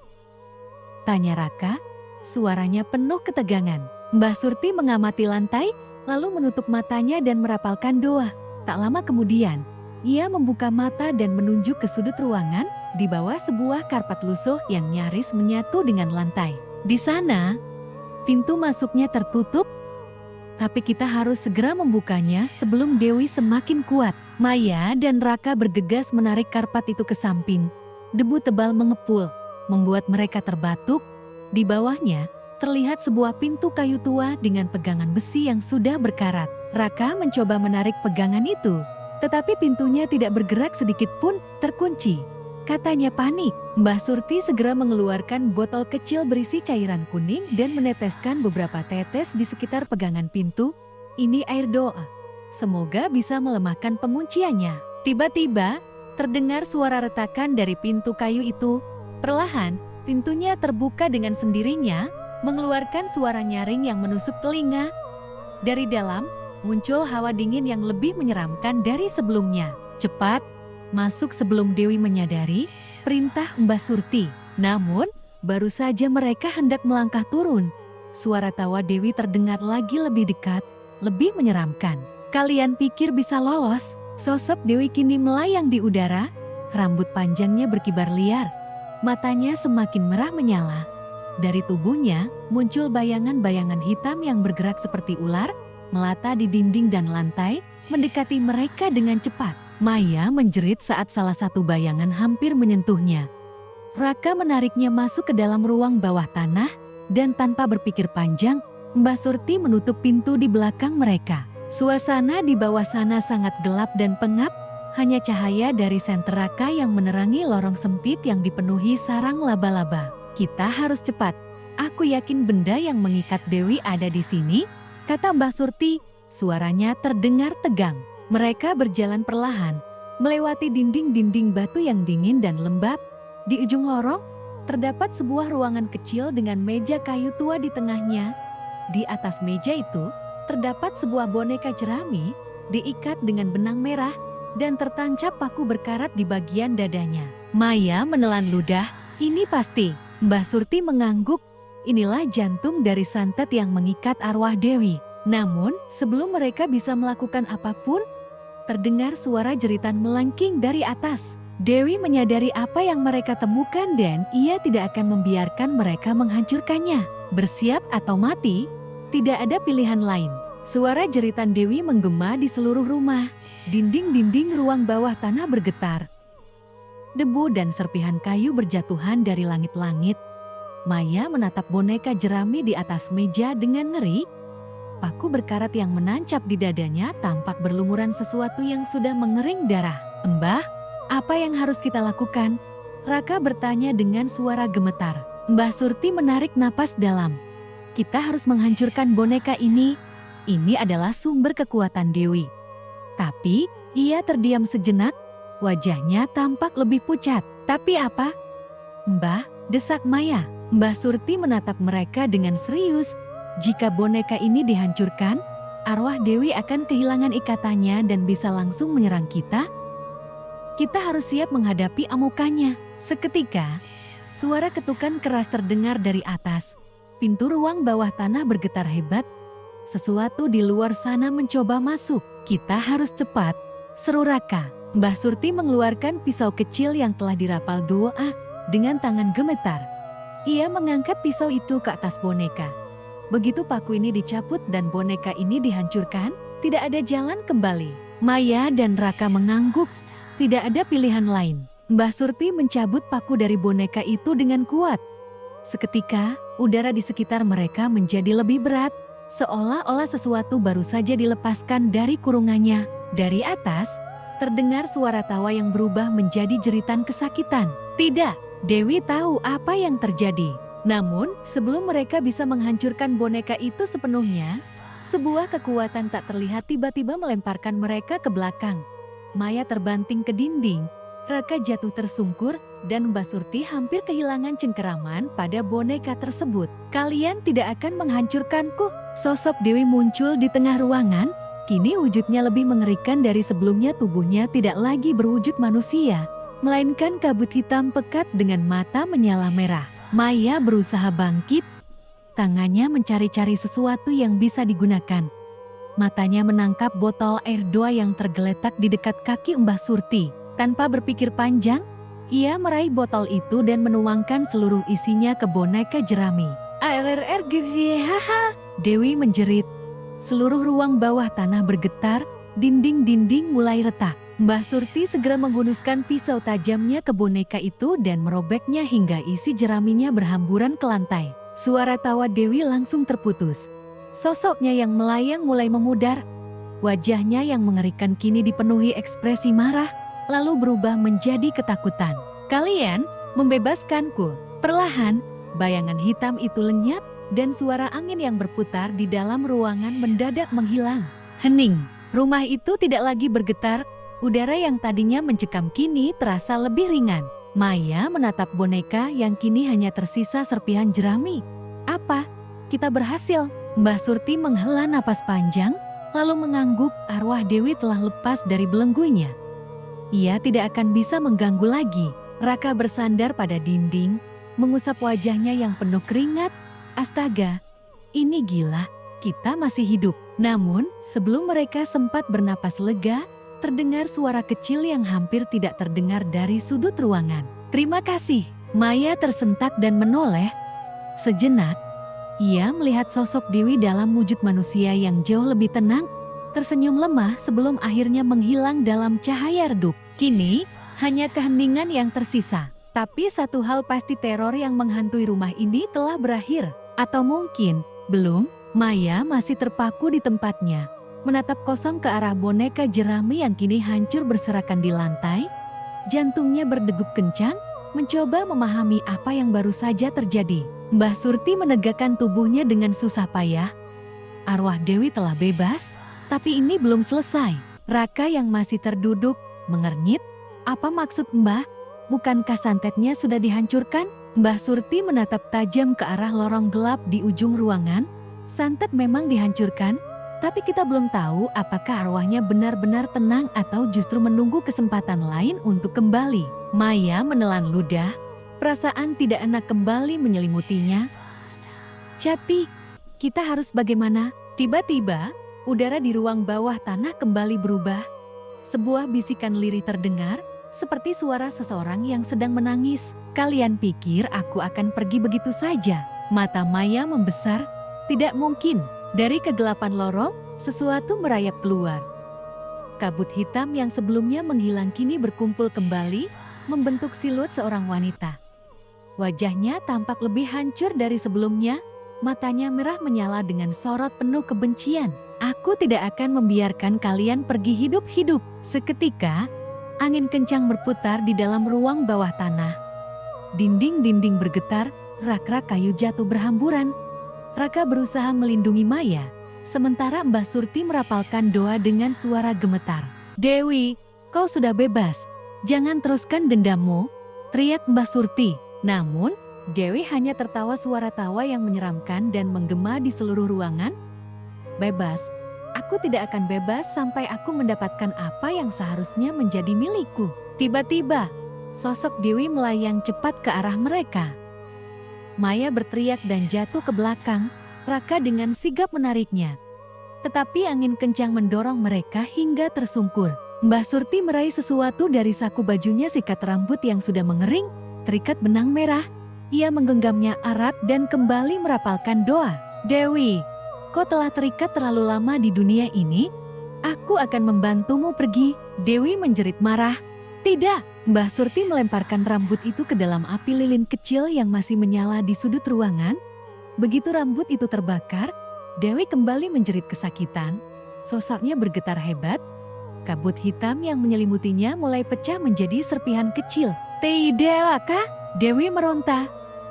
Tanya Raka, suaranya penuh ketegangan. Mbah Surti mengamati lantai, lalu menutup matanya dan merapalkan doa. Tak lama kemudian, ia membuka mata dan menunjuk ke sudut ruangan, di bawah sebuah karpet lusuh yang nyaris menyatu dengan lantai. Di sana, pintu masuknya tertutup, tapi kita harus segera membukanya sebelum Dewi semakin kuat. Maya dan Raka bergegas menarik karpet itu ke samping. Debu tebal mengepul, membuat mereka terbatuk. Di bawahnya, terlihat sebuah pintu kayu tua dengan pegangan besi yang sudah berkarat. Raka mencoba menarik pegangan itu, tetapi pintunya tidak bergerak sedikit pun, terkunci. Katanya panik. Mbah Surti segera mengeluarkan botol kecil berisi cairan kuning dan meneteskan beberapa tetes di sekitar pegangan pintu. Ini air doa. Semoga bisa melemahkan pengunciannya. Tiba-tiba, terdengar suara retakan dari pintu kayu itu. Perlahan, pintunya terbuka dengan sendirinya, mengeluarkan suara nyaring yang menusuk telinga. Dari dalam, muncul hawa dingin yang lebih menyeramkan dari sebelumnya. Cepat, masuk sebelum Dewi menyadari, perintah Mbah Surti. Namun, baru saja mereka hendak melangkah turun, suara tawa Dewi terdengar lagi lebih dekat, lebih menyeramkan. Kalian pikir bisa lolos? Sosok Dewi kini melayang di udara, rambut panjangnya berkibar liar, matanya semakin merah menyala. Dari tubuhnya, muncul bayangan-bayangan hitam yang bergerak seperti ular, melata di dinding dan lantai, mendekati mereka dengan cepat. Maya menjerit saat salah satu bayangan hampir menyentuhnya. Raka menariknya masuk ke dalam ruang bawah tanah, dan tanpa berpikir panjang, Mbah Surti menutup pintu di belakang mereka. Suasana di bawah sana sangat gelap dan pengap, hanya cahaya dari senter Raka yang menerangi lorong sempit yang dipenuhi sarang laba-laba. Kita harus cepat. Aku yakin benda yang mengikat Dewi ada di sini, kata Mbah Surti. Suaranya terdengar tegang. Mereka berjalan perlahan, melewati dinding-dinding batu yang dingin dan lembab. Di ujung lorong, terdapat sebuah ruangan kecil dengan meja kayu tua di tengahnya. Di atas meja itu, terdapat sebuah boneka jerami, diikat dengan benang merah, dan tertancap paku berkarat di bagian dadanya. Maya menelan ludah, ini pasti. Mbah Surti mengangguk, inilah jantung dari santet yang mengikat arwah Dewi. Namun, sebelum mereka bisa melakukan apapun, terdengar suara jeritan melengking dari atas. Dewi menyadari apa yang mereka temukan dan ia tidak akan membiarkan mereka menghancurkannya. Bersiap atau mati, tidak ada pilihan lain. Suara jeritan Dewi menggema di seluruh rumah. Dinding-dinding ruang bawah tanah bergetar. Debu dan serpihan kayu berjatuhan dari langit-langit. Maya menatap boneka jerami di atas meja dengan ngeri. Paku berkarat yang menancap di dadanya tampak berlumuran sesuatu yang sudah mengering darah. Mbah, apa yang harus kita lakukan? Raka bertanya dengan suara gemetar. Mbah Surti menarik napas dalam. Kita harus menghancurkan boneka ini. ini adalah sumber kekuatan Dewi. Tapi, ia terdiam sejenak, wajahnya tampak lebih pucat. Tapi apa? Mbah, desak Maya. Mbah Surti menatap mereka dengan serius. Jika boneka ini dihancurkan, arwah Dewi akan kehilangan ikatannya dan bisa langsung menyerang kita. Kita harus siap menghadapi amukannya. Seketika, suara ketukan keras terdengar dari atas. Pintu ruang bawah tanah bergetar hebat. Sesuatu di luar sana mencoba masuk. Kita harus cepat, seru Raka. Mbah Surti mengeluarkan pisau kecil yang telah dirapal doa dengan tangan gemetar. Ia mengangkat pisau itu ke atas boneka. Begitu paku ini dicabut dan boneka ini dihancurkan, tidak ada jalan kembali. Maya dan Raka mengangguk. Tidak ada pilihan lain. Mbah Surti mencabut paku dari boneka itu dengan kuat. Seketika, udara di sekitar mereka menjadi lebih berat, seolah-olah sesuatu baru saja dilepaskan dari kurungannya. Dari atas, terdengar suara tawa yang berubah menjadi jeritan kesakitan. Tidak, Dewi tahu apa yang terjadi. Namun, sebelum mereka bisa menghancurkan boneka itu sepenuhnya, sebuah kekuatan tak terlihat tiba-tiba melemparkan mereka ke belakang. Maya terbanting ke dinding, Raka jatuh tersungkur, dan Mbah Surti hampir kehilangan cengkeraman pada boneka tersebut. Kalian tidak akan menghancurkanku. Sosok Dewi muncul di tengah ruangan, kini wujudnya lebih mengerikan dari sebelumnya. Tubuhnya tidak lagi berwujud manusia, melainkan kabut hitam pekat dengan mata menyala merah. Maya berusaha bangkit, tangannya mencari-cari sesuatu yang bisa digunakan. Matanya menangkap botol air doa yang tergeletak di dekat kaki Mbah Surti. Tanpa berpikir panjang, ia meraih botol itu dan menuangkan seluruh isinya ke boneka jerami. ARRR gizi haha, Dewi menjerit. Seluruh ruang bawah tanah bergetar, dinding-dinding mulai retak. Mbah Surti segera menghunuskan pisau tajamnya ke boneka itu dan merobeknya hingga isi jeraminya berhamburan ke lantai. Suara tawa Dewi langsung terputus. Sosoknya yang melayang mulai memudar. Wajahnya yang mengerikan kini dipenuhi ekspresi marah, lalu berubah menjadi ketakutan. Kalian membebaskanku. Perlahan, bayangan hitam itu lenyap dan suara angin yang berputar di dalam ruangan mendadak menghilang. Hening, rumah itu tidak lagi bergetar. Udara yang tadinya mencekam kini terasa lebih ringan. Maya menatap boneka yang kini hanya tersisa serpihan jerami. Apa? Kita berhasil. Mbah Surti menghela napas panjang, lalu mengangguk. Arwah Dewi telah lepas dari belenggunya. Ia tidak akan bisa mengganggu lagi. Raka bersandar pada dinding, mengusap wajahnya yang penuh keringat. Astaga, ini gila, kita masih hidup. Namun, sebelum mereka sempat bernapas lega, terdengar suara kecil yang hampir tidak terdengar dari sudut ruangan. Terima kasih. Maya tersentak dan menoleh. Sejenak, ia melihat sosok Dewi dalam wujud manusia yang jauh lebih tenang, tersenyum lemah sebelum akhirnya menghilang dalam cahaya redup. Kini, hanya keheningan yang tersisa. Tapi satu hal pasti, teror yang menghantui rumah ini telah berakhir. Atau mungkin, belum. Maya masih terpaku di tempatnya, menatap kosong ke arah boneka jerami yang kini hancur berserakan di lantai. Jantungnya berdegup kencang, mencoba memahami apa yang baru saja terjadi. Mbah Surti menegakkan tubuhnya dengan susah payah. Arwah Dewi telah bebas, tapi ini belum selesai. Raka yang masih terduduk, mengernyit. Apa maksud Mbah? Bukankah santetnya sudah dihancurkan? Mbah Surti menatap tajam ke arah lorong gelap di ujung ruangan. Santet memang dihancurkan, tapi kita belum tahu apakah arwahnya benar-benar tenang atau justru menunggu kesempatan lain untuk kembali. Maya menelan ludah, perasaan tidak enak kembali menyelimutinya. Cati, kita harus bagaimana? Tiba-tiba, udara di ruang bawah tanah kembali berubah. Sebuah bisikan lirih terdengar, seperti suara seseorang yang sedang menangis. Kalian pikir aku akan pergi begitu saja? Mata Maya membesar. Tidak mungkin. Dari kegelapan lorong, sesuatu merayap keluar. Kabut hitam yang sebelumnya menghilang kini berkumpul kembali, membentuk siluet seorang wanita. Wajahnya tampak lebih hancur dari sebelumnya, matanya merah menyala dengan sorot penuh kebencian. Aku tidak akan membiarkan kalian pergi hidup-hidup. Seketika, angin kencang berputar di dalam ruang bawah tanah. Dinding-dinding bergetar, rak-rak kayu jatuh berhamburan. Raka berusaha melindungi Maya. Sementara Mbah Surti merapalkan doa dengan suara gemetar. "Dewi, kau sudah bebas. Jangan teruskan dendammu," teriak Mbah Surti. Namun, Dewi hanya tertawa suara tawa yang menyeramkan dan menggema di seluruh ruangan. "Bebas? Aku tidak akan bebas sampai aku mendapatkan apa yang seharusnya menjadi milikku." Tiba-tiba, sosok Dewi melayang cepat ke arah mereka. Maya berteriak dan jatuh ke belakang, Raka dengan sigap menariknya. Tetapi angin kencang mendorong mereka hingga tersungkur. Mbah Surti meraih sesuatu dari saku bajunya, sikat rambut yang sudah mengering, terikat benang merah. Ia menggenggamnya erat dan kembali merapalkan doa. "Dewi, kau telah terikat terlalu lama di dunia ini. Aku akan membantumu pergi." Dewi menjerit marah. "Tidak!" Mbah Surti melemparkan rambut itu ke dalam api lilin kecil yang masih menyala di sudut ruangan. Begitu rambut itu terbakar, Dewi kembali menjerit kesakitan. Sosoknya bergetar hebat. Kabut hitam yang menyelimutinya mulai pecah menjadi serpihan kecil. "Tidak, Kak!" Dewi meronta.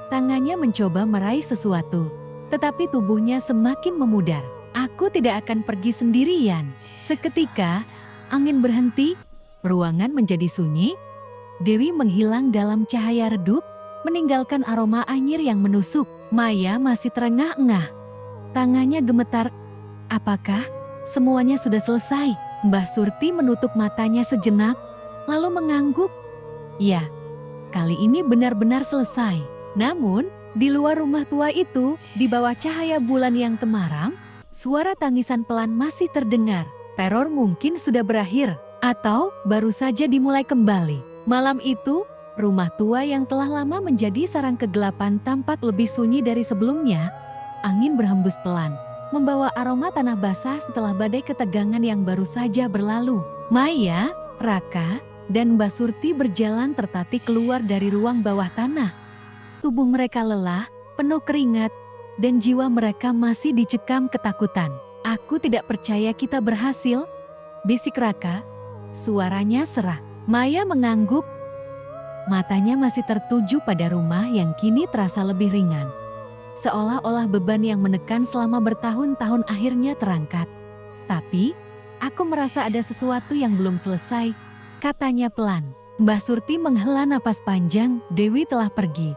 Tangannya mencoba meraih sesuatu, tetapi tubuhnya semakin memudar. "Aku tidak akan pergi sendirian." Seketika, angin berhenti, ruangan menjadi sunyi. Dewi menghilang dalam cahaya redup, meninggalkan aroma anyir yang menusuk. Maya masih terengah-engah. Tangannya gemetar. Apakah semuanya sudah selesai? Mbah Surti menutup matanya sejenak, lalu mengangguk. "Ya, kali ini benar-benar selesai." Namun, di luar rumah tua itu, di bawah cahaya bulan yang temaram, suara tangisan pelan masih terdengar. Teror mungkin sudah berakhir, atau baru saja dimulai kembali. Malam itu, rumah tua yang telah lama menjadi sarang kegelapan tampak lebih sunyi dari sebelumnya. Angin berhembus pelan, membawa aroma tanah basah setelah badai ketegangan yang baru saja berlalu. Maya, Raka, dan Mbah Surti berjalan tertatih keluar dari ruang bawah tanah. Tubuh mereka lelah, penuh keringat, dan jiwa mereka masih dicekam ketakutan. "Aku tidak percaya kita berhasil," bisik Raka. Suaranya serah. Maya mengangguk. Matanya masih tertuju pada rumah yang kini terasa lebih ringan. Seolah-olah beban yang menekan selama bertahun-tahun akhirnya terangkat. "Tapi, aku merasa ada sesuatu yang belum selesai," katanya pelan. Mbah Surti menghela napas panjang. Dewi telah pergi,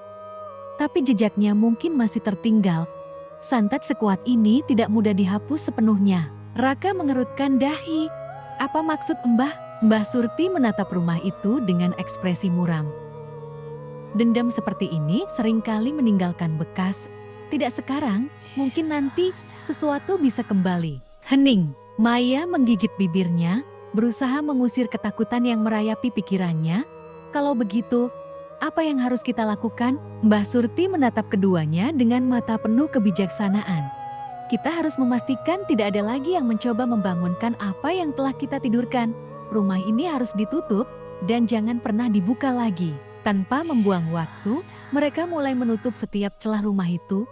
tapi jejaknya mungkin masih tertinggal. Santet sekuat ini tidak mudah dihapus sepenuhnya. Raka mengerutkan dahi. "Apa maksud Mbah?" Mbah Surti menatap rumah itu dengan ekspresi muram. "Dendam seperti ini seringkali meninggalkan bekas. Tidak sekarang, mungkin nanti sesuatu bisa kembali." Hening. Maya menggigit bibirnya, berusaha mengusir ketakutan yang merayapi pikirannya. "Kalau begitu, apa yang harus kita lakukan?" Mbah Surti menatap keduanya dengan mata penuh kebijaksanaan. "Kita harus memastikan tidak ada lagi yang mencoba membangunkan apa yang telah kita tidurkan. Rumah ini harus ditutup dan jangan pernah dibuka lagi." Tanpa membuang waktu, mereka mulai menutup setiap celah rumah itu.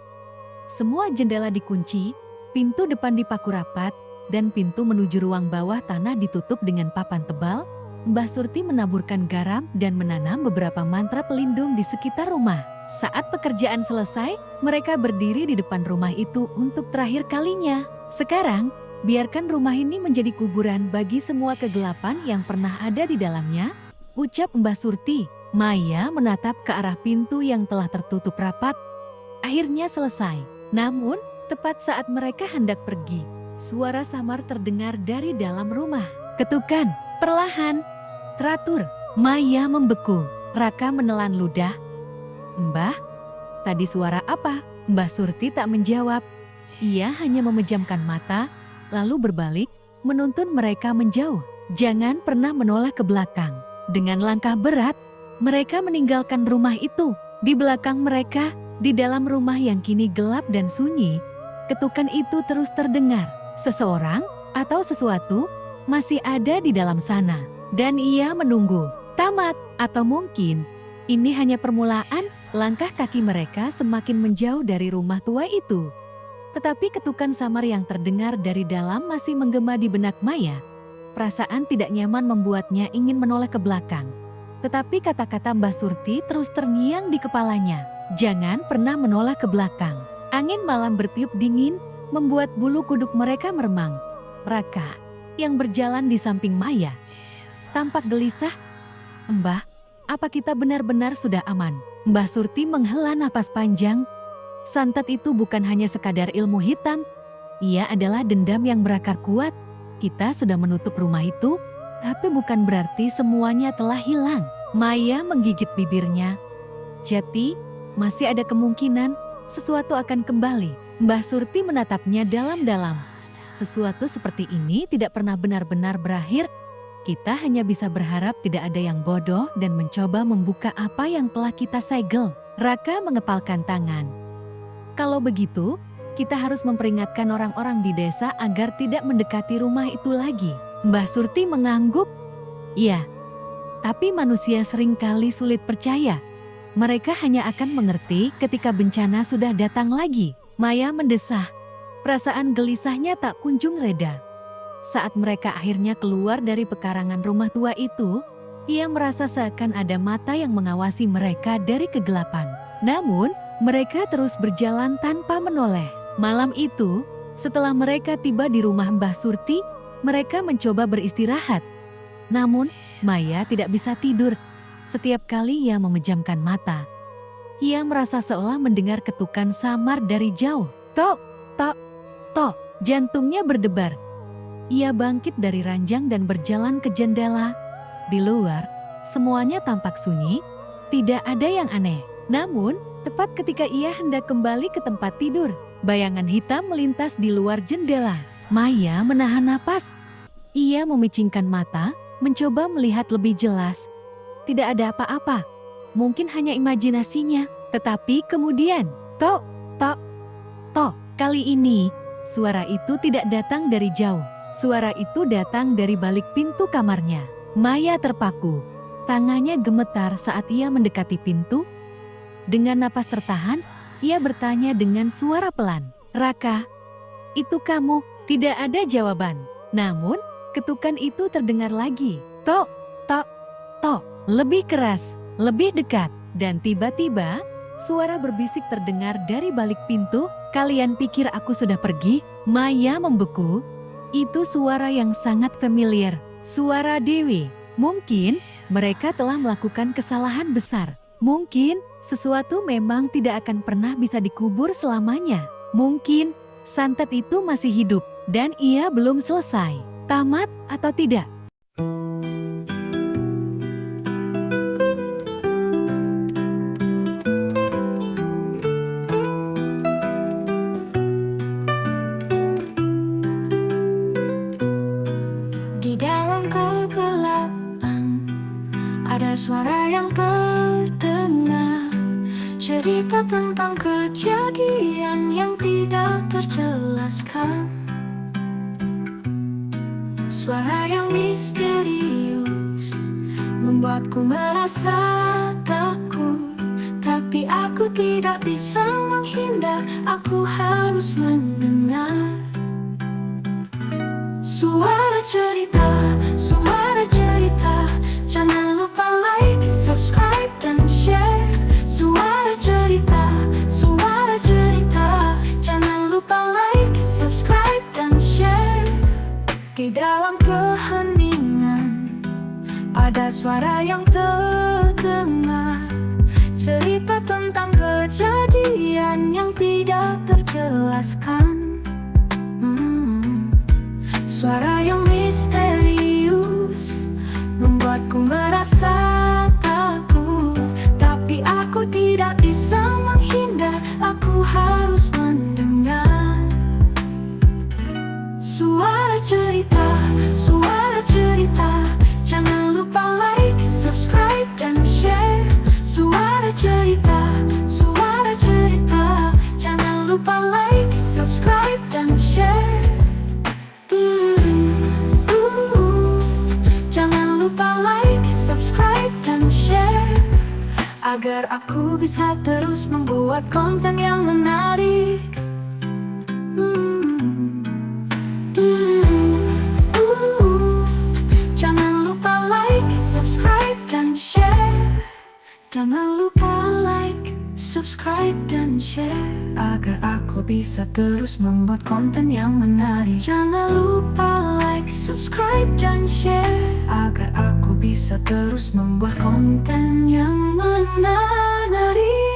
Semua jendela dikunci, pintu depan dipaku rapat, dan pintu menuju ruang bawah tanah ditutup dengan papan tebal. Mbah Surti menaburkan garam dan menanam beberapa mantra pelindung di sekitar rumah. Saat pekerjaan selesai, mereka berdiri di depan rumah itu untuk terakhir kalinya. "Sekarang, biarkan rumah ini menjadi kuburan bagi semua kegelapan yang pernah ada di dalamnya," ucap Mbah Surti. Maya menatap ke arah pintu yang telah tertutup rapat. Akhirnya selesai. Namun, tepat saat mereka hendak pergi, suara samar terdengar dari dalam rumah. Ketukan, perlahan, teratur. Maya membeku. Raka menelan ludah. "Mbah, tadi suara apa?" Mbah Surti tak menjawab. Ia hanya memejamkan mata, lalu berbalik, menuntun mereka menjauh. Jangan pernah menoleh ke belakang. Dengan langkah berat, mereka meninggalkan rumah itu. Di belakang mereka, di dalam rumah yang kini gelap dan sunyi, ketukan itu terus terdengar. Seseorang atau sesuatu masih ada di dalam sana. Dan ia menunggu. Tamat, atau mungkin ini hanya permulaan. Langkah kaki mereka semakin menjauh dari rumah tua itu. Tetapi ketukan samar yang terdengar dari dalam masih menggema di benak Maya. Perasaan tidak nyaman membuatnya ingin menoleh ke belakang. Tetapi kata-kata Mbah Surti terus terngiang di kepalanya. Jangan pernah menoleh ke belakang. Angin malam bertiup dingin, membuat bulu kuduk mereka meremang. Raka, yang berjalan di samping Maya, tampak gelisah. "Mbah, apa kita benar-benar sudah aman?" Mbah Surti menghela napas panjang. Santet itu bukan hanya sekadar ilmu hitam. Ia adalah dendam yang berakar kuat. Kita sudah menutup rumah itu, tapi bukan berarti semuanya telah hilang. Maya menggigit bibirnya. Jadi, masih ada kemungkinan sesuatu akan kembali. Mbah Surti menatapnya dalam-dalam. Sesuatu seperti ini tidak pernah benar-benar berakhir. Kita hanya bisa berharap tidak ada yang bodoh dan mencoba membuka apa yang telah kita segel. Raka mengepalkan tangan. Kalau begitu, kita harus memperingatkan orang-orang di desa agar tidak mendekati rumah itu lagi. Mbah Surti mengangguk. Iya, tapi manusia seringkali sulit percaya. Mereka hanya akan mengerti ketika bencana sudah datang lagi. Maya mendesah. Perasaan gelisahnya tak kunjung reda. Saat mereka akhirnya keluar dari pekarangan rumah tua itu, ia merasa seakan ada mata yang mengawasi mereka dari kegelapan. Namun, mereka terus berjalan tanpa menoleh. Malam itu, setelah mereka tiba di rumah Mbah Surti, mereka mencoba beristirahat. Namun, Maya tidak bisa tidur. Setiap kali ia memejamkan mata, ia merasa seolah mendengar ketukan samar dari jauh. Tok, tok, tok, jantungnya berdebar. Ia bangkit dari ranjang dan berjalan ke jendela. Di luar, semuanya tampak sunyi, tidak ada yang aneh. Namun, tepat ketika ia hendak kembali ke tempat tidur, bayangan hitam melintas di luar jendela. Maya menahan napas. Ia memicingkan mata, mencoba melihat lebih jelas. Tidak ada apa-apa. Mungkin hanya imajinasinya. Tetapi kemudian, tok, tok, tok. Kali ini, suara itu tidak datang dari jauh. Suara itu datang dari balik pintu kamarnya. Maya terpaku. Tangannya gemetar saat ia mendekati pintu. Dengan napas tertahan, ia bertanya dengan suara pelan. "Raka, itu kamu?" Tidak ada jawaban. Namun, ketukan itu terdengar lagi. Tok, tok, tok. Lebih keras, lebih dekat. Dan tiba-tiba, suara berbisik terdengar dari balik pintu. "Kalian pikir aku sudah pergi?" Maya membeku. Itu suara yang sangat familiar. Suara Dewi. Mungkin mereka telah melakukan kesalahan besar. Mungkin sesuatu memang tidak akan pernah bisa dikubur selamanya. Mungkin santet itu masih hidup dan ia belum selesai. Tamat atau tidak? Di dalam kegelapan ada suara yang terdengar, cerita tentang kejadian yang tidak terjelaskan. Suara yang misterius membuatku merasa takut, tapi aku tidak bisa menghindar, aku harus mendengar. Suara cerita, jangan lupa like, subscribe, dan share. Suara cerita, jangan lupa like, subscribe, dan share. Di dalam keheningan, ada suara yang terdengar, cerita tentang kejadian yang tidak terjelaskan. Suara yang misterius membuatku merasa takut, tapi aku tidak bisa menghindar, aku harus mendengar. Suara cerita, jangan lupa like, subscribe, dan share. Suara cerita, jangan lupa like, subscribe, dan share. Jangan lupa like, subscribe, dan share, agar aku bisa terus membuat konten yang menarik. Jangan lupa like, subscribe, dan share. Jangan lupa like, subscribe, dan share. agar aku bisa terus membuat konten yang menarik. Jangan lupa like, subscribe, dan share agar aku bisa terus membuat konten yang menarik.